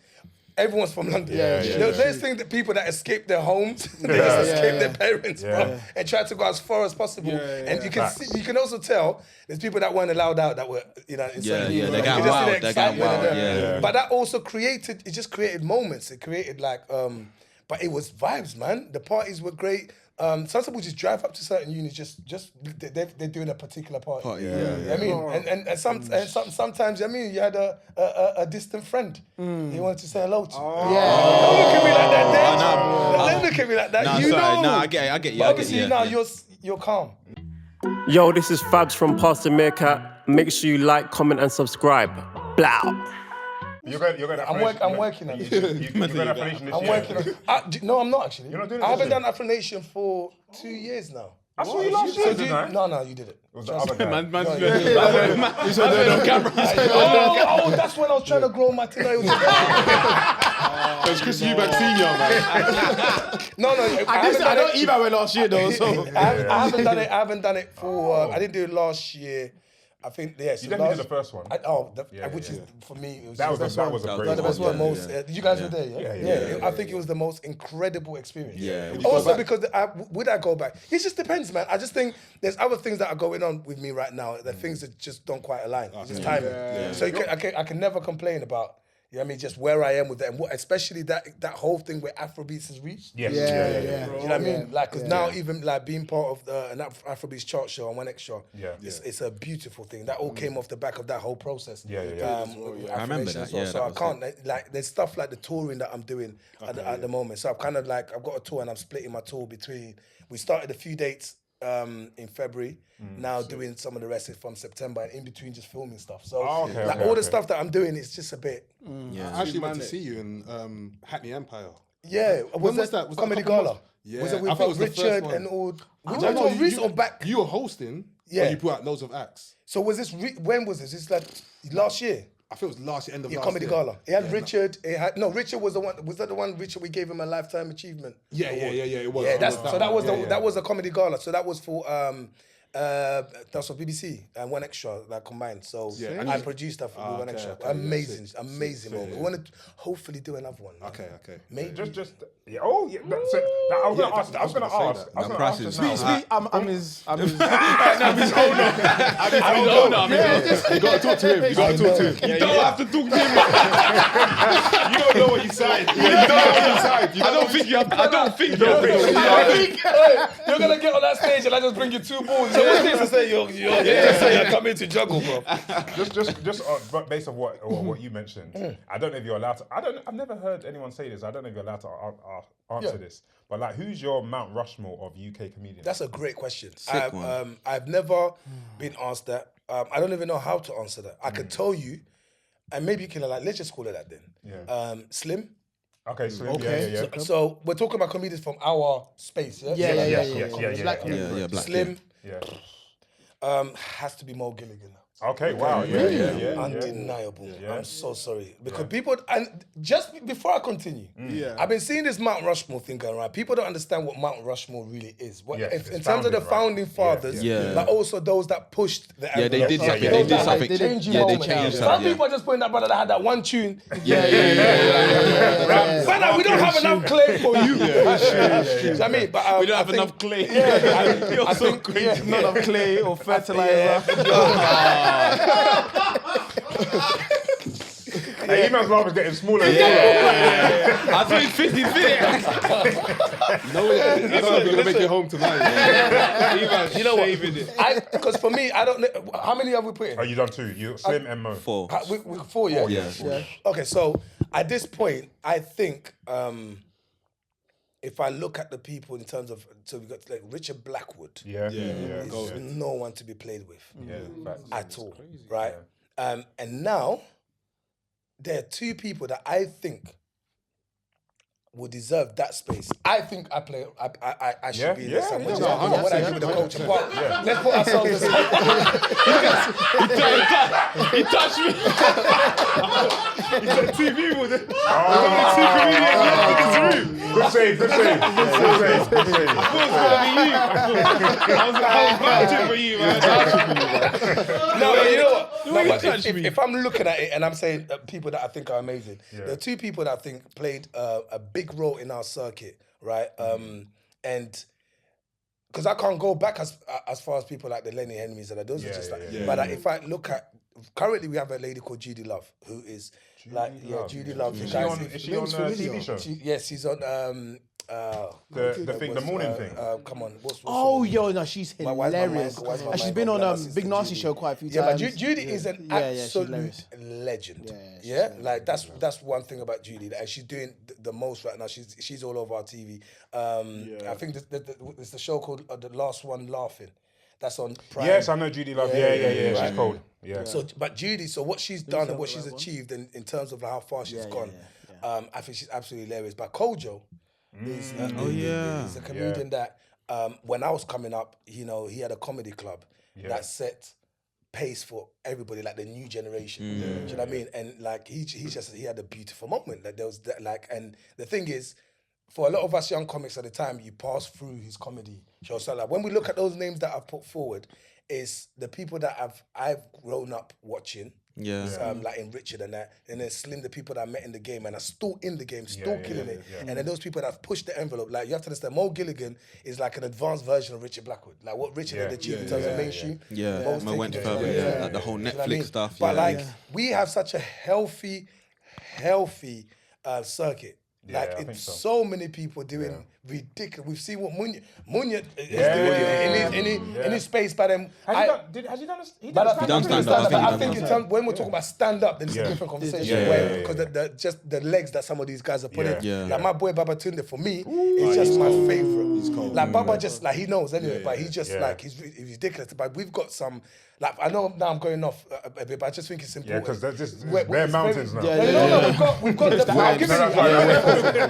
A: everyone's from London. There's things that people that escape their homes, they just escape their parents, bro, and try to go as far as possible. And you can see, you can also tell there's people that weren't allowed out that were, in certain unis.
I: they're
A: You
I: going
A: just see
I: wild,
A: the
I: they're going
A: excitement
I: wild,
A: and But that also created moments. It created but it was vibes, man. The parties were great. Some people just drive up to certain unis they're doing a particular party. I mean, and sometimes you had a distant friend you wanted to say hello to. Don't look at me like that, Dave. Don't look at me like that.
I: I get you.
A: But obviously now you're calm.
J: Yo, this is Fabs from Pass the Meerkat. Make sure you like, comment, and subscribe. Blow.
D: You're going
A: I'm working on it.
D: You're going Affirmation this year.
A: I'm working on it. No, I'm not actually.
D: You're not doing it
A: I haven't
D: this year?
A: done Affirmation for 2 years now.
D: I saw you last year, didn't I?
A: No, you did it.
D: It was the other guy.
A: Oh, that's when I was trying to grow my toenails.
B: It's Chris Eubank Senior, man.
A: No,
E: I don't eat that way last year though. So
A: I haven't done it. I haven't done it for. I didn't do it last year. I think yes.
D: You definitely did the first one.
A: Which is for me. It was
D: that was a great
A: that was
D: one.
A: the most. You guys were there, yeah? I think it was the most incredible experience. Also because would I go back? It just depends, man. I just think there's other things that are going on with me right now. The things that just don't quite align. It's just timing. So I can never complain about. You know what I mean? Just where I am with that, and especially that whole thing where Afrobeats has reached.
D: Yeah.
A: Do you know what I mean? Like, because now even like being part of an Afrobeats chart show on 1Xtra, it's a beautiful thing. That all came off the back of that whole process.
I: I remember that.
A: Well. So I can't like there's stuff like the touring that I'm doing at the moment. So I've kind of like I've got a tour and I'm splitting my tour between. We started a few dates in February. Now doing some of the rest is from September, and in between just filming stuff. So all the stuff that I'm doing is just a bit.
B: I actually went to see you in Hackney Empire.
A: Yeah,
B: when was that? Was
A: Comedy
B: that a couple
A: Gala?
B: months? Yeah,
A: Was it with
B: I think it was the
A: Richard
B: first one.
A: and all?
B: No, you were hosting.
A: Yeah,
B: but you brought out loads of acts.
A: So was this? When was this? It's like last year.
B: I think it was last year, end of last
A: Comedy
B: year.
A: Gala. It had Richard. Richard was the one. Was that the one? Richard, we gave him a lifetime achievement.
B: Yeah. It was.
A: Yeah, that was a Comedy Gala. So that was for that's for BBC and 1Xtra that combined. So I produced that for 1Xtra. Amazing moment. We want to hopefully do another one. Man.
B: Okay.
A: Maybe.
B: Just
D: I was going to ask. I was going to ask.
E: I'm his
C: You gotta talk to him. You don't have to talk to him.
B: you don't know what you signed.
C: I don't think you have.
A: You're gonna get on that stage and I just bring you 2 balls. So what's this to say? You're coming to juggle, bro.
D: Just based on what you mentioned. I don't know if you're allowed to. I've never heard anyone say this. I don't know if you're allowed to answer this. But like, who's your Mount Rushmore of UK comedians?
A: That's a great question. I've never been asked that. I don't even know how to answer that. I can tell you, and maybe you can let's just call it that then.
D: Yeah.
A: Slim.
D: Okay, Slim. Okay. Yeah.
A: So we're talking about comedians from our space.
D: Yeah.
C: Black
A: Slim.
D: Yeah.
A: Has to be Mo Gilligan.
D: Okay, wow. Yeah.
A: Undeniable. I'm so sorry. Because people, and just before I continue, I've been seeing this Mount Rushmore thing going around. People don't understand what Mount Rushmore really is. In terms of the founding fathers, but also those that pushed the
C: they did something. They did something.
A: They changed
C: something.
A: Some people are just putting that brother that had that one tune.
C: Yeah.
A: We don't have enough clay for you. I mean, but
C: we don't have enough clay.
A: I think
E: not enough clay or fertilizer.
D: Eman's laugh is getting smaller.
C: I thought he's 50 fit.
B: I don't know if you're gonna make it home tonight.
A: You know what? Because for me, I don't know. How many have we put in?
D: Oh, you done 2. You Slim and Mo.
C: 4.
A: We 4, yeah?
C: Yeah.
A: Okay, so at this point, I think if I look at the people in terms of, so we got like Richard Blackwood.
D: Yeah.
A: Is no one to be played with. At all,
B: crazy.
A: right? And now, there are 2 people that I think would deserve that space. I think I should be in this. I don't know what I do with the culture, but let's put ourselves aside.
C: He touched me.
B: He's on TV with it.
D: Good save.
C: I was vouching for you, man.
A: No, but you know what? If I'm looking at it and I'm saying people that I think are amazing, there are 2 people that I think played a big role in our circuit, right? And because I can't go back as far as people like the Lenny Henrys and those are just like. But if I look at currently, we have a lady called Judy Love who is Judy Love.
D: Is she on a TV show?
A: Yes, she's on.
D: The morning thing.
A: Come on, what's
E: she's hilarious. And she's been on Big Nasty Show quite a few times.
A: Yeah, but Judy is an absolute legend. Yeah, like that's one thing about Judy, and she's doing the most right now. She's all over our TV. I think it's the show called The Last One Laughing. That's on Prime.
D: Yes, I know Judy Love. Yeah. She's cold. Yeah.
A: So, but Judy, so what she's done and what she's achieved in terms of how far she's gone, I think she's absolutely hilarious. But Kojo is a comedian that when I was coming up, he had a comedy club that set pace for everybody, like the new generation. Do you know what I mean? And like he had a beautiful moment. Like there was that, like, and the thing is, for a lot of us young comics at the time, you pass through his comedy show. So like when we look at those names that I've put forward, is the people that I've grown up watching.
I: Yeah.
A: Like in Richard and that, and then Slim, the people that I met in the game and are still in the game, still killing it. And then those people that have pushed the envelope, like you have to understand, Mo Gilligan is like an advanced version of Richard Blackwood. Like what Richard had achieved in terms of mainstream.
I: Mo went further, like the whole Netflix stuff.
A: But like, we have such a healthy circuit. Like it's so many people doing ridiculous. We've seen what Munya is doing in his space. But then
D: has he done
A: stand up? I think in terms, when we're talking about stand up, then it's a different conversation. Because just the legs that some of these guys are putting. Like my boy Babatunde, for me, is just my favorite. Like Baba, just like he knows anyway, but he's just like he's ridiculous. But we've got some. Like I know now I'm going off a bit, but I just think it's important.
D: Yeah, because they're just they're mountains now.
A: No, we've got the. I'm giving you.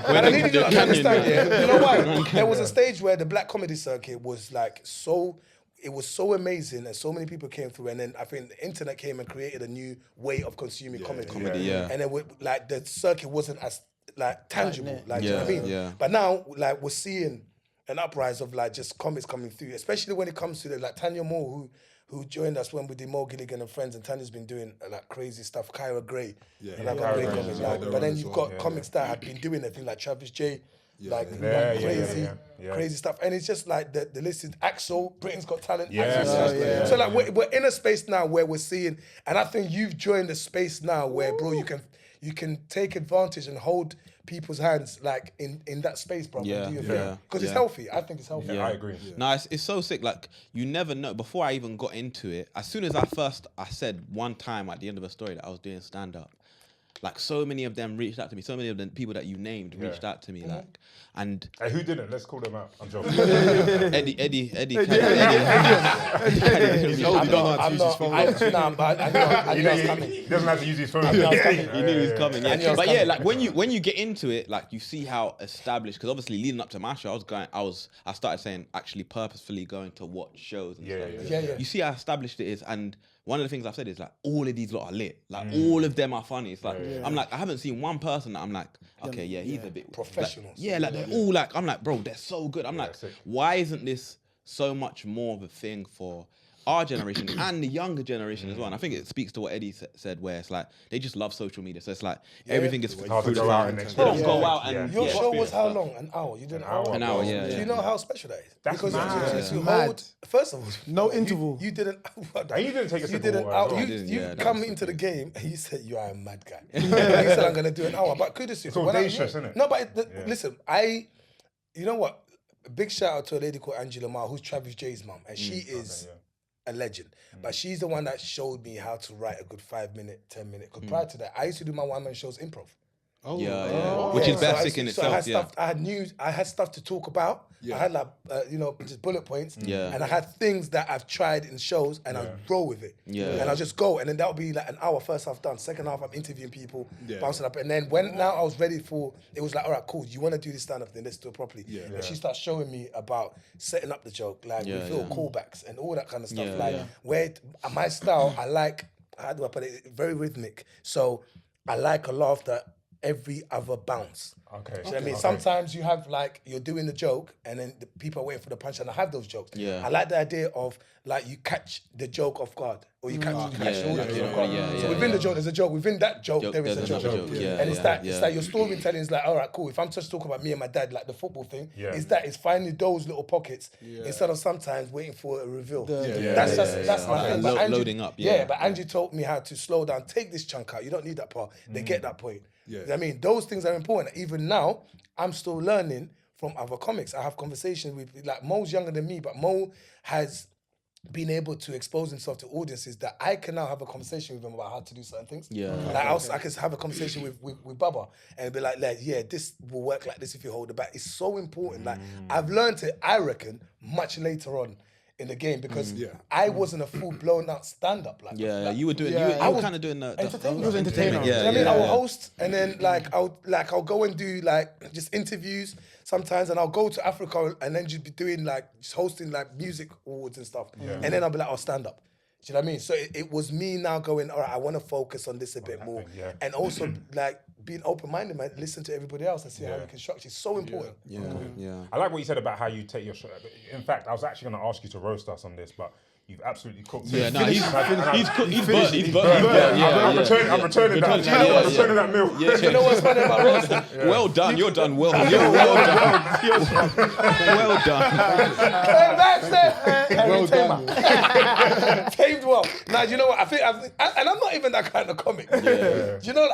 A: But I need you to understand. Yeah, you know why? There was a stage where the black comedy circuit was like so. It was so amazing, and so many people came through. And then I think the internet came and created a new way of consuming comedy. And then like the circuit wasn't as like tangible. Like you know what I mean?
I: Yeah.
A: But now like we're seeing an uprise of like just comics coming through, especially when it comes to like Tanya Moore, who joined us when we did Mo Gilligan and Friends, and Tanya's been doing like crazy stuff. Kyra Gray, and I've got great comics now. But then you've got comics that have been doing it, like Travis J, crazy stuff. And it's just like the list is Axel, Britain's Got Talent. So like we're in a space now where we're seeing, and I think you've joined a space now where, bro, you can take advantage and hold people's hands like in that space, bro. Because it's healthy. I think it's healthy.
D: I agree.
I: No, it's so sick. Like you never know. Before I even got into it, as soon as I said one time at the end of a story that I was doing stand up, like so many of them reached out to me. So many of the people that you named reached out to me, like, and
D: hey, who didn't? Let's call them out. I'm joking.
I: Eddie Kadi.
B: He
D: doesn't have to use his phone.
I: He knew he was coming. Yeah, but yeah, like when you get into it, like you see how established. Because obviously leading up to my show, I started saying actually purposefully going to watch shows. And stuff. You see how established it is, and one of the things I've said is like all of these lot are lit. Like all of them are funny. It's like I'm like I haven't seen one person that I'm like okay he's a bit
A: professional.
I: Like they're all like I'm like bro they're so good. I'm like why isn't this so much more of a thing for our generation and the younger generation as well? And I think it speaks to what Eddie said, where it's like they just love social media. So it's like everything is
D: hard to go out and
I: explore. Go out and
A: your show was how long? An hour. You did an hour.
I: An hour. Yeah.
A: Do you know how special that is?
D: That's
A: because you hold. First of all,
E: no interval.
A: You didn't.
D: And you didn't take a
A: You didn't. You come into the game and you said you are a mad guy. You said I'm gonna do an hour, but kudos to you.
D: It's audacious, isn't it?
A: No, but listen, you know what? A big shout out to a lady called Angela Ma, who's Travis J's mum, and she is a legend. But she's the one that showed me how to write a good 5 minute, 10 minute. Because prior to that, I used to do my one man shows improv.
I: Which is basic in itself.
A: I had stuff. I had stuff to talk about. I had like just bullet points. And I had things that I've tried in shows, and I'd roll with it. And I'll just go, and then that'll be like an hour. First half done. Second half, I'm interviewing people, bouncing up, and then now I was ready for. It was like, all right, cool. You want to do this stand up? Then let's do it properly. And she starts showing me about setting up the joke, like with little callbacks and all that kind of stuff. Where my style, how do I put it? Very rhythmic. So I like a laugh that every other bounce.
D: Okay.
A: Do you know what I mean? Sometimes you have like, you're doing the joke and then the people are waiting for the punch, and I have those jokes. I like the idea of like you catch the joke off guard, or you catch the audience off guard. So within the joke, there's a joke. Within that joke, there is a joke. And it's like your storytelling is like, all right, cool. If I'm just talking about me and my dad, like the football thing, it's finding those little pockets instead of sometimes waiting for a reveal. That's my thing.
I: Loading up.
A: But Angie told me how to slow down, take this chunk out. You don't need that part. They get that point. You know what I mean, those things are important. Even now, I'm still learning from other comics. I have conversations with, like, Mo's younger than me, but Mo has been able to expose himself to audiences that I can now have a conversation with him about how to do certain things. I can have a conversation with Baba and be like, this will work like this if you hold it back. It's so important. Like, I've learned it, I reckon, much later on in the game, because I wasn't a full blown out stand up. Like,
I: you were doing. You were kind of doing the
E: entertainment. You was entertainment.
A: You know what I mean? I will host, and then I'll go and do like just interviews sometimes, and I'll go to Africa and then just be doing like just hosting like music awards and stuff, and then I'll be like, I'll stand up. Do you know what I mean? So it was me now going, all right, I want to focus on this a bit more, and also like being open-minded, man. Listen to everybody else and see how we can structure. It's so important.
D: I like what you said about how you take your show. In fact, I was actually going to ask you to roast us on this, but You've absolutely cooked
I: Yeah,
D: it.
I: no, he's cooked. He's burnt. He's burnt.
D: I'm returning that. I'm returning that meal.
I: Yeah.
A: You know what's funny about roasting?
I: Well done. You're done well. You're well done. Well done.
A: That's it. Well done. Tamed well. Now, do you know what? I think, and I'm not even that kind of comic. Yeah. Do you know,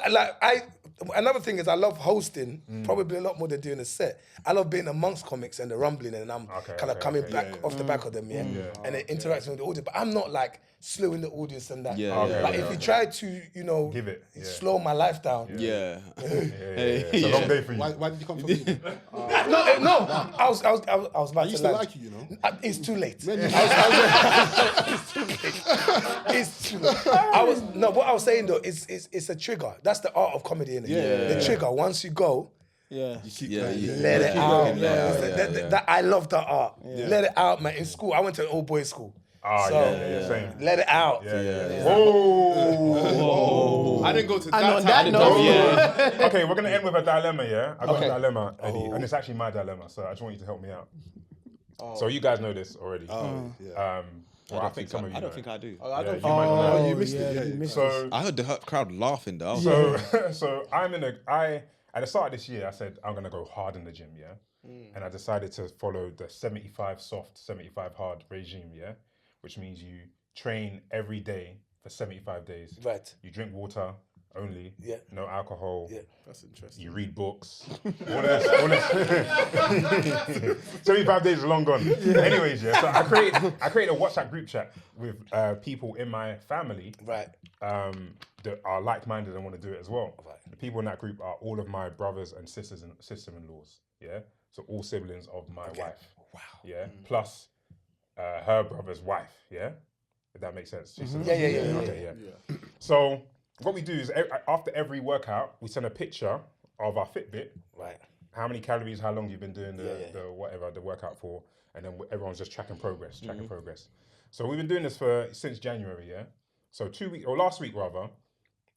A: another thing is I love hosting, probably a lot more than doing a set. I love being amongst comics and the rumbling, and I'm kind of coming back off the back of them, and then interacting with the audience. But I'm not like slowing the audience and that. If you try to,
D: give it,
A: slow my life down.
D: It's a long day for you.
B: Why did you come for me?
A: No. I was about to
B: used to like you, you know.
A: It's too late.
B: When you-
A: It's too late. What I was saying though is it's a trigger. That's the art of comedy, innit? The trigger. Once you go,
B: you keep
A: let it out. That I love that art. Let it out, man. In school, I went to an old boys school.
D: Same.
A: Let it out.
D: Whoa.
F: I didn't go to
E: And on
F: that
E: that
F: time.
E: note,
D: Okay, we're gonna end with a dilemma, yeah? I got a dilemma, Eddie, and it's actually my dilemma, so I just want you to help me out. So you guys know this already. Well, I think some of you
I: I
D: know
I: don't think I do.
F: I don't
D: you might not know.
B: you missed it.
E: you missed
D: So,
I: I heard the crowd laughing though.
D: so I'm at the start of this year, I said I'm gonna go hard in the gym, yeah? And I decided to follow the 75 soft, 75 hard regime, yeah? Which means you train every day for 75 days.
A: Right.
D: You drink water only.
A: Yeah.
D: No alcohol.
A: Yeah.
F: That's interesting.
D: You read books. All this. 75 days is long gone. Anyways, yeah. So I created a WhatsApp group chat with people in my family.
A: Right.
D: That are like-minded and want to do it as well.
A: Right.
D: The people in that group are all of my brothers and sisters and sister-in-laws. Yeah. So all siblings of my wife.
A: Wow.
D: Yeah. Plus her brother's wife. Yeah. If that makes sense.
A: Yeah.
D: Okay. Yeah. So what we do is after every workout, we send a picture of our Fitbit.
A: Right.
D: How many calories, how long you've been doing the workout for, and then everyone's just tracking progress. So we've been doing this since January, yeah. So last week rather,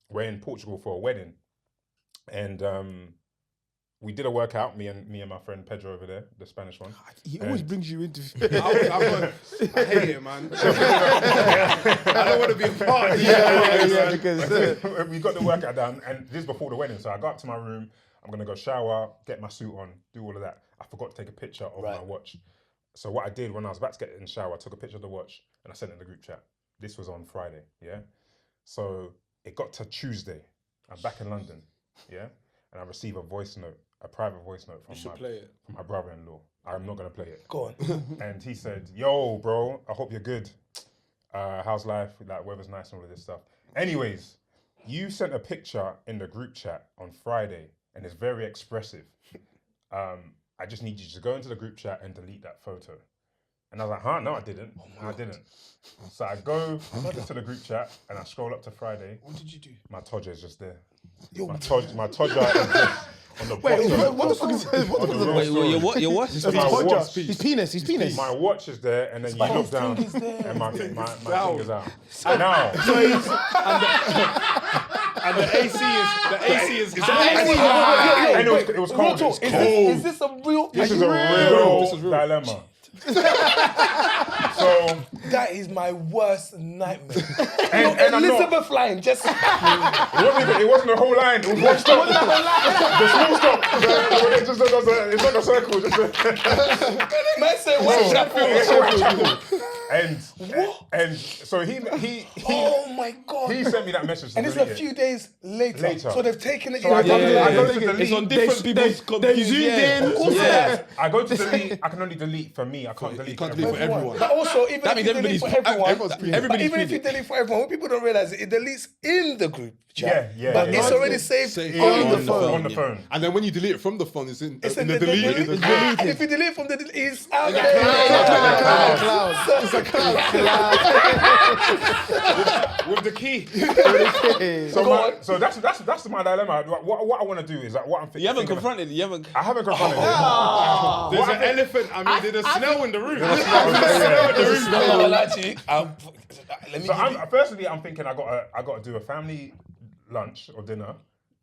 D: we're in Portugal for a wedding, and we did a workout. Me and my friend Pedro over there, the Spanish one.
E: he always brings you into.
F: I hate it, man. I don't want to be a part.
E: Because
D: we got the workout done, and this is before the wedding. So I got up to my room. I'm gonna go shower, get my suit on, do all of that. I forgot to take a picture of my watch. So what I did when I was about to get in the shower, I took a picture of the watch and I sent it in the group chat. This was on Friday, yeah. So it got to Tuesday. I'm back in London, yeah, and I receive a private voice note from my brother-in-law. I'm not gonna play it.
A: Go on.
D: And he said, "Yo, bro, I hope you're good. How's life? Like, weather's nice and all of this stuff." Anyways, you sent a picture in the group chat on Friday, and it's very expressive. I just need you to go into the group chat and delete that photo. And I was like, huh? No, I didn't. I didn't. So I go to the group chat and I scroll up to Friday.
A: What did you do?
D: My Todger is just there. My Todger is just on the bottom.
E: what the fuck is this? What the fuck is this?
I: Wait, your what?
E: His
D: watch.
E: His penis.
D: My watch is there, and then you look down, and my finger's out. Now,
F: And the AC is
D: and it was cold. It's cold.
A: Is this a real?
D: This is a real dilemma. So
A: That is my worst nightmare.
D: and I'm not.
A: Elizabeth line, just
D: It wasn't a whole line. It was one stop. The small stop. It's like a circle.
A: man said Whitechapel.
D: And so he
A: Oh my god.
D: he sent me that message.
A: And it's a few days later. So they've taken it.
D: So I go to delete.
I: It's on different people's computers.
D: I go to delete. I can only delete for me. I can't delete for everyone.
A: But also, even if you delete for everyone, even if you
I: feeling.
A: delete for everyone, what people don't realize it deletes in the group chat.
D: Yeah.
A: But it's already saved on the phone.
D: On the phone.
B: And then when you delete it from the phone, it's in
A: It's
B: the
A: in the
B: delete.
A: delete. And if you delete from the delete, it's out there.
E: It's a cloud.
F: with the key.
D: So that's my dilemma. What I want to do is what I'm thinking.
I: You haven't confronted it. You haven't.
D: I haven't confronted it.
F: There's an elephant. There's a snail in the room.
D: So firstly, I'm thinking I got to do a family lunch or dinner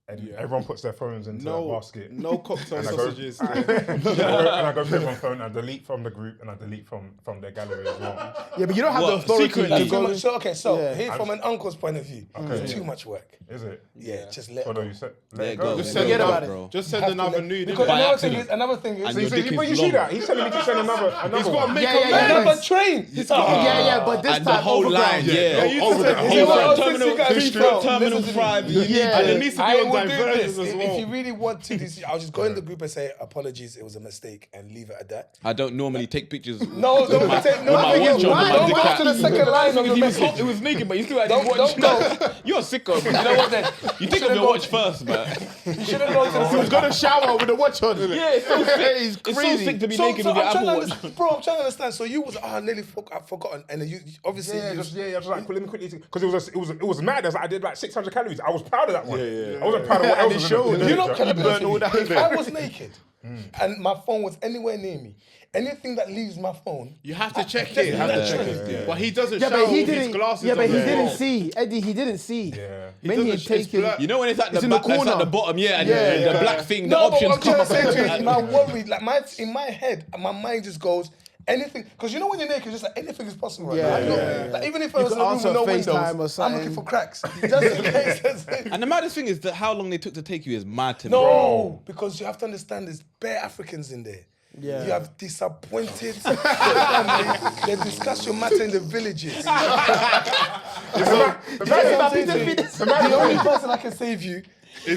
D: And everyone puts their phones into a basket.
F: No cocktail
D: And I go-
F: sausages.
D: and I go through everyone's phone, and I delete from the group, and I delete from their gallery as well.
E: Yeah, but you don't have the
I: What,
E: authority
I: secretly?
E: to go.
A: So
E: Yeah.
A: here from an uncle's point of view, it's too much work.
D: Is it?
A: Yeah, just let
D: Oh,
A: it
D: no,
A: go.
D: you said,
I: There
D: let
I: you
D: it
I: go.
D: go.
F: Just
E: Forget
F: send
E: about it.
F: another, just send
A: Have to
F: another
A: let-
F: nude.
A: Because
I: By
A: another
I: accident.
A: thing is,
I: And
D: So
I: your dick
D: but
I: is
D: you see
I: long.
D: that? He's telling me to send another
F: He's got to
D: one.
F: make
E: Yeah,
F: a
E: yeah,
F: man.
E: yeah.
A: another train.
E: Yeah, but this
I: And the
E: time
I: whole
E: overground.
I: line, yeah.
F: you
D: Over
F: just
D: the
F: said-
D: whole
A: Is it what
D: line.
A: else
I: Terminal
A: you guys
I: District,
A: felt?
I: Terminal
A: Listen to me.
I: 5. You need
E: Yeah.
F: And it needs to be
A: I
F: on
A: will do
F: diversions
A: this.
F: as
A: If
F: well.
A: you really want to this, I'll just go in the group and say apologies, it was a mistake, and leave it at that.
I: I don't normally take pictures.
A: No, don't take. No,
I: my
A: I think
I: watch
A: it's
I: on,
A: why.
I: with my
A: Don't
I: dick
A: go
I: out.
A: to the second line of the message.
I: It was naked, but you still had
A: Don't
I: your watch.
A: go.
I: You're a sicko.
A: You know what then?
I: You think of your watch first, man.
A: You shouldn't go to the
E: He was going to shower with a watch on.
I: Yeah, it's so sick.
E: He's
I: It's so
E: crazy.
I: sick to be naked with your
A: I'm trying
I: Apple
A: to
I: Watch.
A: understand, bro. I'm trying to understand. So you was I've forgotten, and then you obviously
D: Yeah,
A: you
D: just like let me quickly because it was mad. I did like 600 calories. I was proud of that one. I wasn't proud of what else was in the
A: You know,
D: picture.
A: can I be honest
E: all
A: with you?
E: that.
A: If I was naked and my phone was anywhere near me, anything that leaves my phone,
F: You have to check
A: just
F: it.
A: naturally.
F: But he doesn't
E: Yeah,
F: shower
E: but he
F: with his
E: didn't.
F: glasses
E: Yeah, but
F: on
E: he
F: as
E: didn't
F: well.
E: see. Eddie, he didn't see.
D: Yeah.
E: Many had
F: doesn't- it's
E: taken.
F: black.
I: You know when it's at the
E: It's in the
I: back, that's at
E: corner.
I: the bottom, yeah, and
E: Yeah,
I: the
E: yeah.
I: black thing, the
A: No, but
I: options
A: what I'm trying to
I: come
A: say
I: up.
A: to you is my worry, like in my head, my mind just goes anything, because you know when you're naked, just like anything is possible. Right
E: Yeah,
A: now.
E: yeah,
A: Like, even if I
E: You
A: was in
E: could
A: a room
E: answer
A: with no
E: FaceTime or
A: windows, I'm
E: something.
A: looking for cracks. Just in case. That's it.
I: And the maddest thing is that how long they took to take you is mad to me.
A: No, because you have to understand there's bare Africans in there.
E: Yeah.
A: You have disappointed family. They discuss your matter in the villages. The only person I can save you
D: He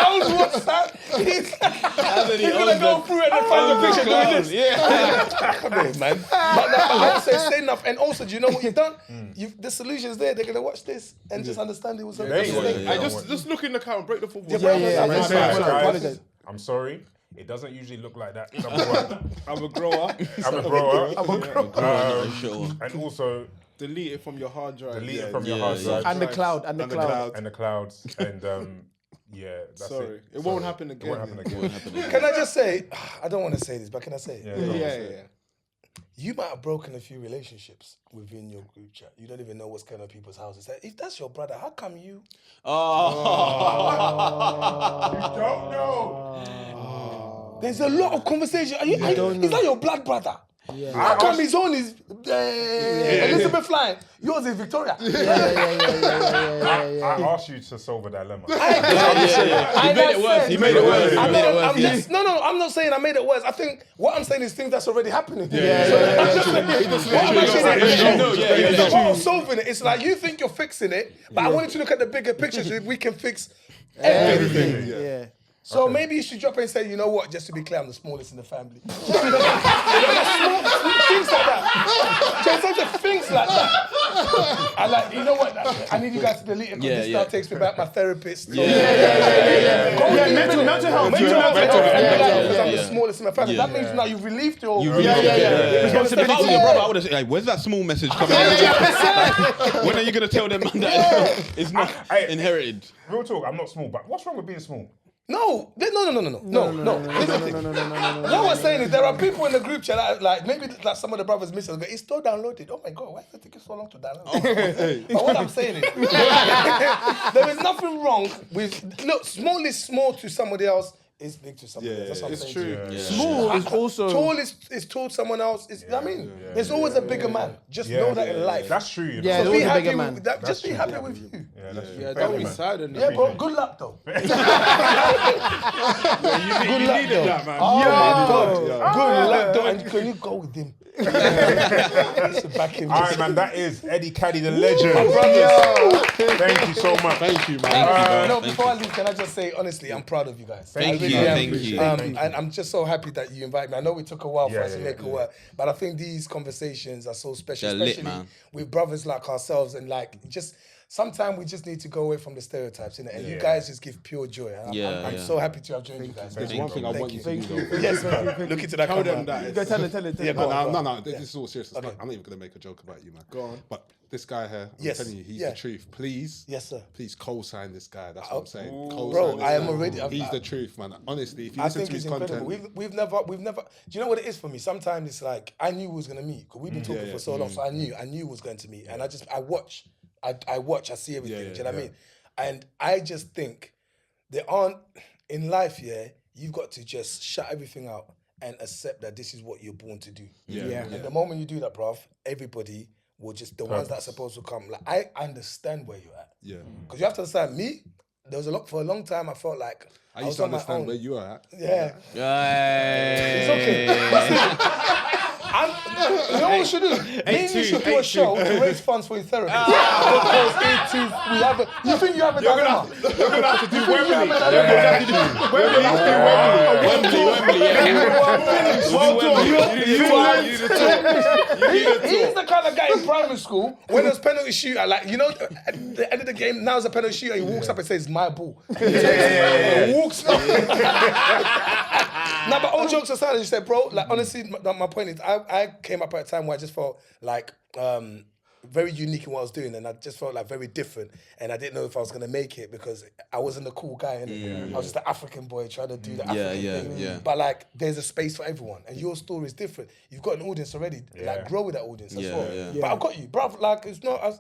D: owns
A: WhatsApp. He's gonna go through it and find the picture doing this.
I: Yeah.
A: Come on, man. But I would say enough. And also, do you know what you've done? The solution's there. They're gonna watch this and just understand it was a mistake.
F: I just look in the car and break the fourth wall.
E: Yeah.
D: I'm sorry. It doesn't usually look like that. Number one,
F: I'm a grower.
D: I'm a grower.
I: Sure.
D: And also
F: Delete it from your hard drive.
D: delete it from your
I: Yeah,
D: hard
I: yeah.
D: drive
E: And the cloud.
F: And the cloud.
D: and the clouds. And yeah, that's
F: Sorry.
D: it.
F: It won't happen again.
D: It won't happen again.
A: Can I just say? I don't want to say this, but can I say it?
F: Yeah.
A: You might have broken a few relationships within your group chat. You don't even know what's going on in people's houses. If that's your brother, how come you?
D: Don't know.
A: There's a lot of conversation. Is that your blood brother?
E: Yeah.
A: How come his own is Elizabeth Line? Yours is Victoria.
D: I asked you to solve a dilemma.
I: He made it worse. He made it worse.
A: I'm not saying I made it worse. I think what I'm saying is things that's already happening. It's part of solving it. It's like you think you're fixing it, but I wanted to look at the bigger picture so we can fix everything.
E: Yeah.
A: So maybe you should drop in and say, you know what, just to be clear, I'm the smallest in the family. Things like that. Just things like that. I like, you know what, I need you guys to delete it because this now takes me back my therapist.
E: Yeah, mental health.
A: Mental health.
E: Yeah.
A: I'm the smallest in my family. That means now you've relieved your
I: If I was your brother, I would have said, like, where's that small message coming out? When are you going to tell them that it's not inherited?
D: Real talk, I'm not small, but what's wrong with being small?
A: No. What we're saying is there are people in the group chat that, like maybe like some of the brothers miss it, but it's still downloaded. Oh my god, why is it taking so long to download? But what I'm saying is there is nothing wrong with small is small to somebody else. Is big to somebody else. That's what I'm saying.
F: true.
A: To you.
E: Small is also.
A: Tall is tall to someone else. There's always a bigger man. Just know that in life.
D: That's true. You know?
E: Yeah,
A: So
E: there's
A: be
E: always a
A: happy
E: bigger
A: with
E: man.
A: that. Just be happy with you.
D: Yeah, that's true.
F: Yeah, don't be sad enough.
A: Yeah, bro. Good luck though.
F: You needed that, man.
A: Oh my god. Good luck though. And can you go with him? Back him.
D: All right, man. That is Eddie Kadi, the legend. Thank you so much.
F: Thank you, man.
A: No, before I leave, can I just say, honestly, I'm proud of you guys.
I: Thank
A: I
I: you,
A: really am.
I: thank you.
A: And I'm just so happy that you invited me. I know it took a while for us to make it work, but I think these conversations are so special,
I: They're lit,
A: especially
I: man.
A: with brothers like ourselves and like just sometimes we just need to go away from the stereotypes, innit? And you guys just give pure joy. I'm so happy to have joined you guys.
B: There's one thing I want you to do, though.
A: Yes, man. Look into that
F: Tell
A: camera.
F: them that.
E: Go tell it.
A: Yeah, go on.
B: No, this is all serious. I'm not even going to make a joke about you, man.
F: Go on.
B: But this guy here, I'm
A: Yes.
B: telling you, he's
A: Yeah.
B: the truth. Please.
A: Yes, sir.
B: Please co-sign this guy. That's what I'm saying. Co-sign
A: Bro,
B: this
A: I am
B: guy.
A: already.
B: He's the truth, man. Honestly, if you
A: I
B: listen
A: think
B: to
A: it's
B: his content.
A: incredible. We've never. Do you know what it is for me? Sometimes it's like I knew we was gonna meet because we've been talking for so long. So I knew we was going to meet, and I watch, I see everything. Do you know what I mean? And I just think there aren't in life. Yeah, you've got to just shut everything out and accept that this is what you're born to do. And the moment you do that, bruv, everybody will just ones that are supposed to come. Like I understand where you're at.
B: Yeah.
A: Because you have to understand me. There was for a long time I felt like
B: I used to understand where you are at.
A: Yeah.
I: It's
A: okay. You know what we should do? Maybe we should do a show to raise funds for your therapy. Because you think you have a dilemma?
B: You're going to have to do Wembley.
A: He's the kind of guy in primary school when there's penalty shooter, like, you know, at the end of the game, now there's a penalty shooter, he walks up and says, my ball. He walks up. Now, but all jokes aside, you said, bro, like, honestly, my point is, I came up at a time where I just felt like very unique in what I was doing, and I just felt like very different, and I didn't know if I was gonna make it because I wasn't the cool guy. I was just the African boy trying to do the African thing. But like, there's a space for everyone, and your story is different. You've got an audience already. Like, grow with that audience as well. But I've got you, bruv. Like, it's not.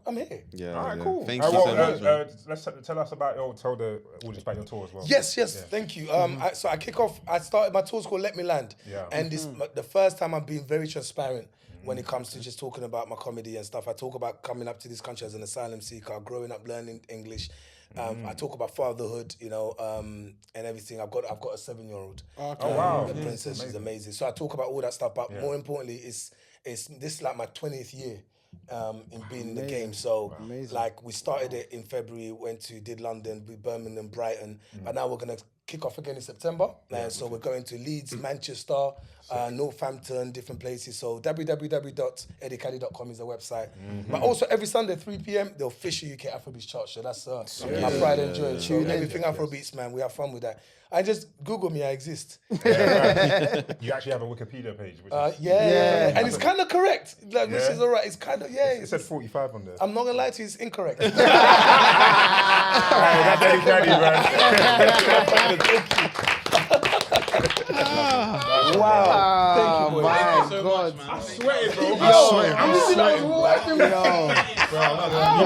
A: I'm here.
B: All right, cool.
I: Thank you so much, man.
D: Let's tell us about tell the audience about your tour as well.
A: Yes, thank you. So I kick off. I started my tour's called Let Me Land, and this the first time I'm being very transparent when it comes to just talking about my comedy and stuff. I talk about coming up to this country as an asylum seeker, growing up learning English. I talk about fatherhood, you know, and everything. I've got a 7-year-old.
D: Oh wow,
A: The princess, she's amazing. So I talk about all that stuff, but more importantly, it's this is like my 20th year. In being in the game, so like we started it in February, did London, Birmingham, Brighton, but now we're gonna kick off again in September. So we're going to Leeds, Manchester, Northampton, different places. So www.eddiekadi.com is the website. But also every Sunday 3 p.m. the official UK Afrobeats chart show. That's my pride and joy. So everything Afrobeats, man, we have fun with that. I just Google me, I exist.
D: You actually have a Wikipedia page. Which is,
A: and it's kind of correct. Like, which is all right. It's kind of,
D: It said 45 on there.
A: I'm not gonna lie to you, it's incorrect.
D: That's Eddie Kadi, man.
A: Wow. Thank you, boy.
E: My
I: so
E: God.
I: much, man.
F: I swear, bro.
E: I'm sweating.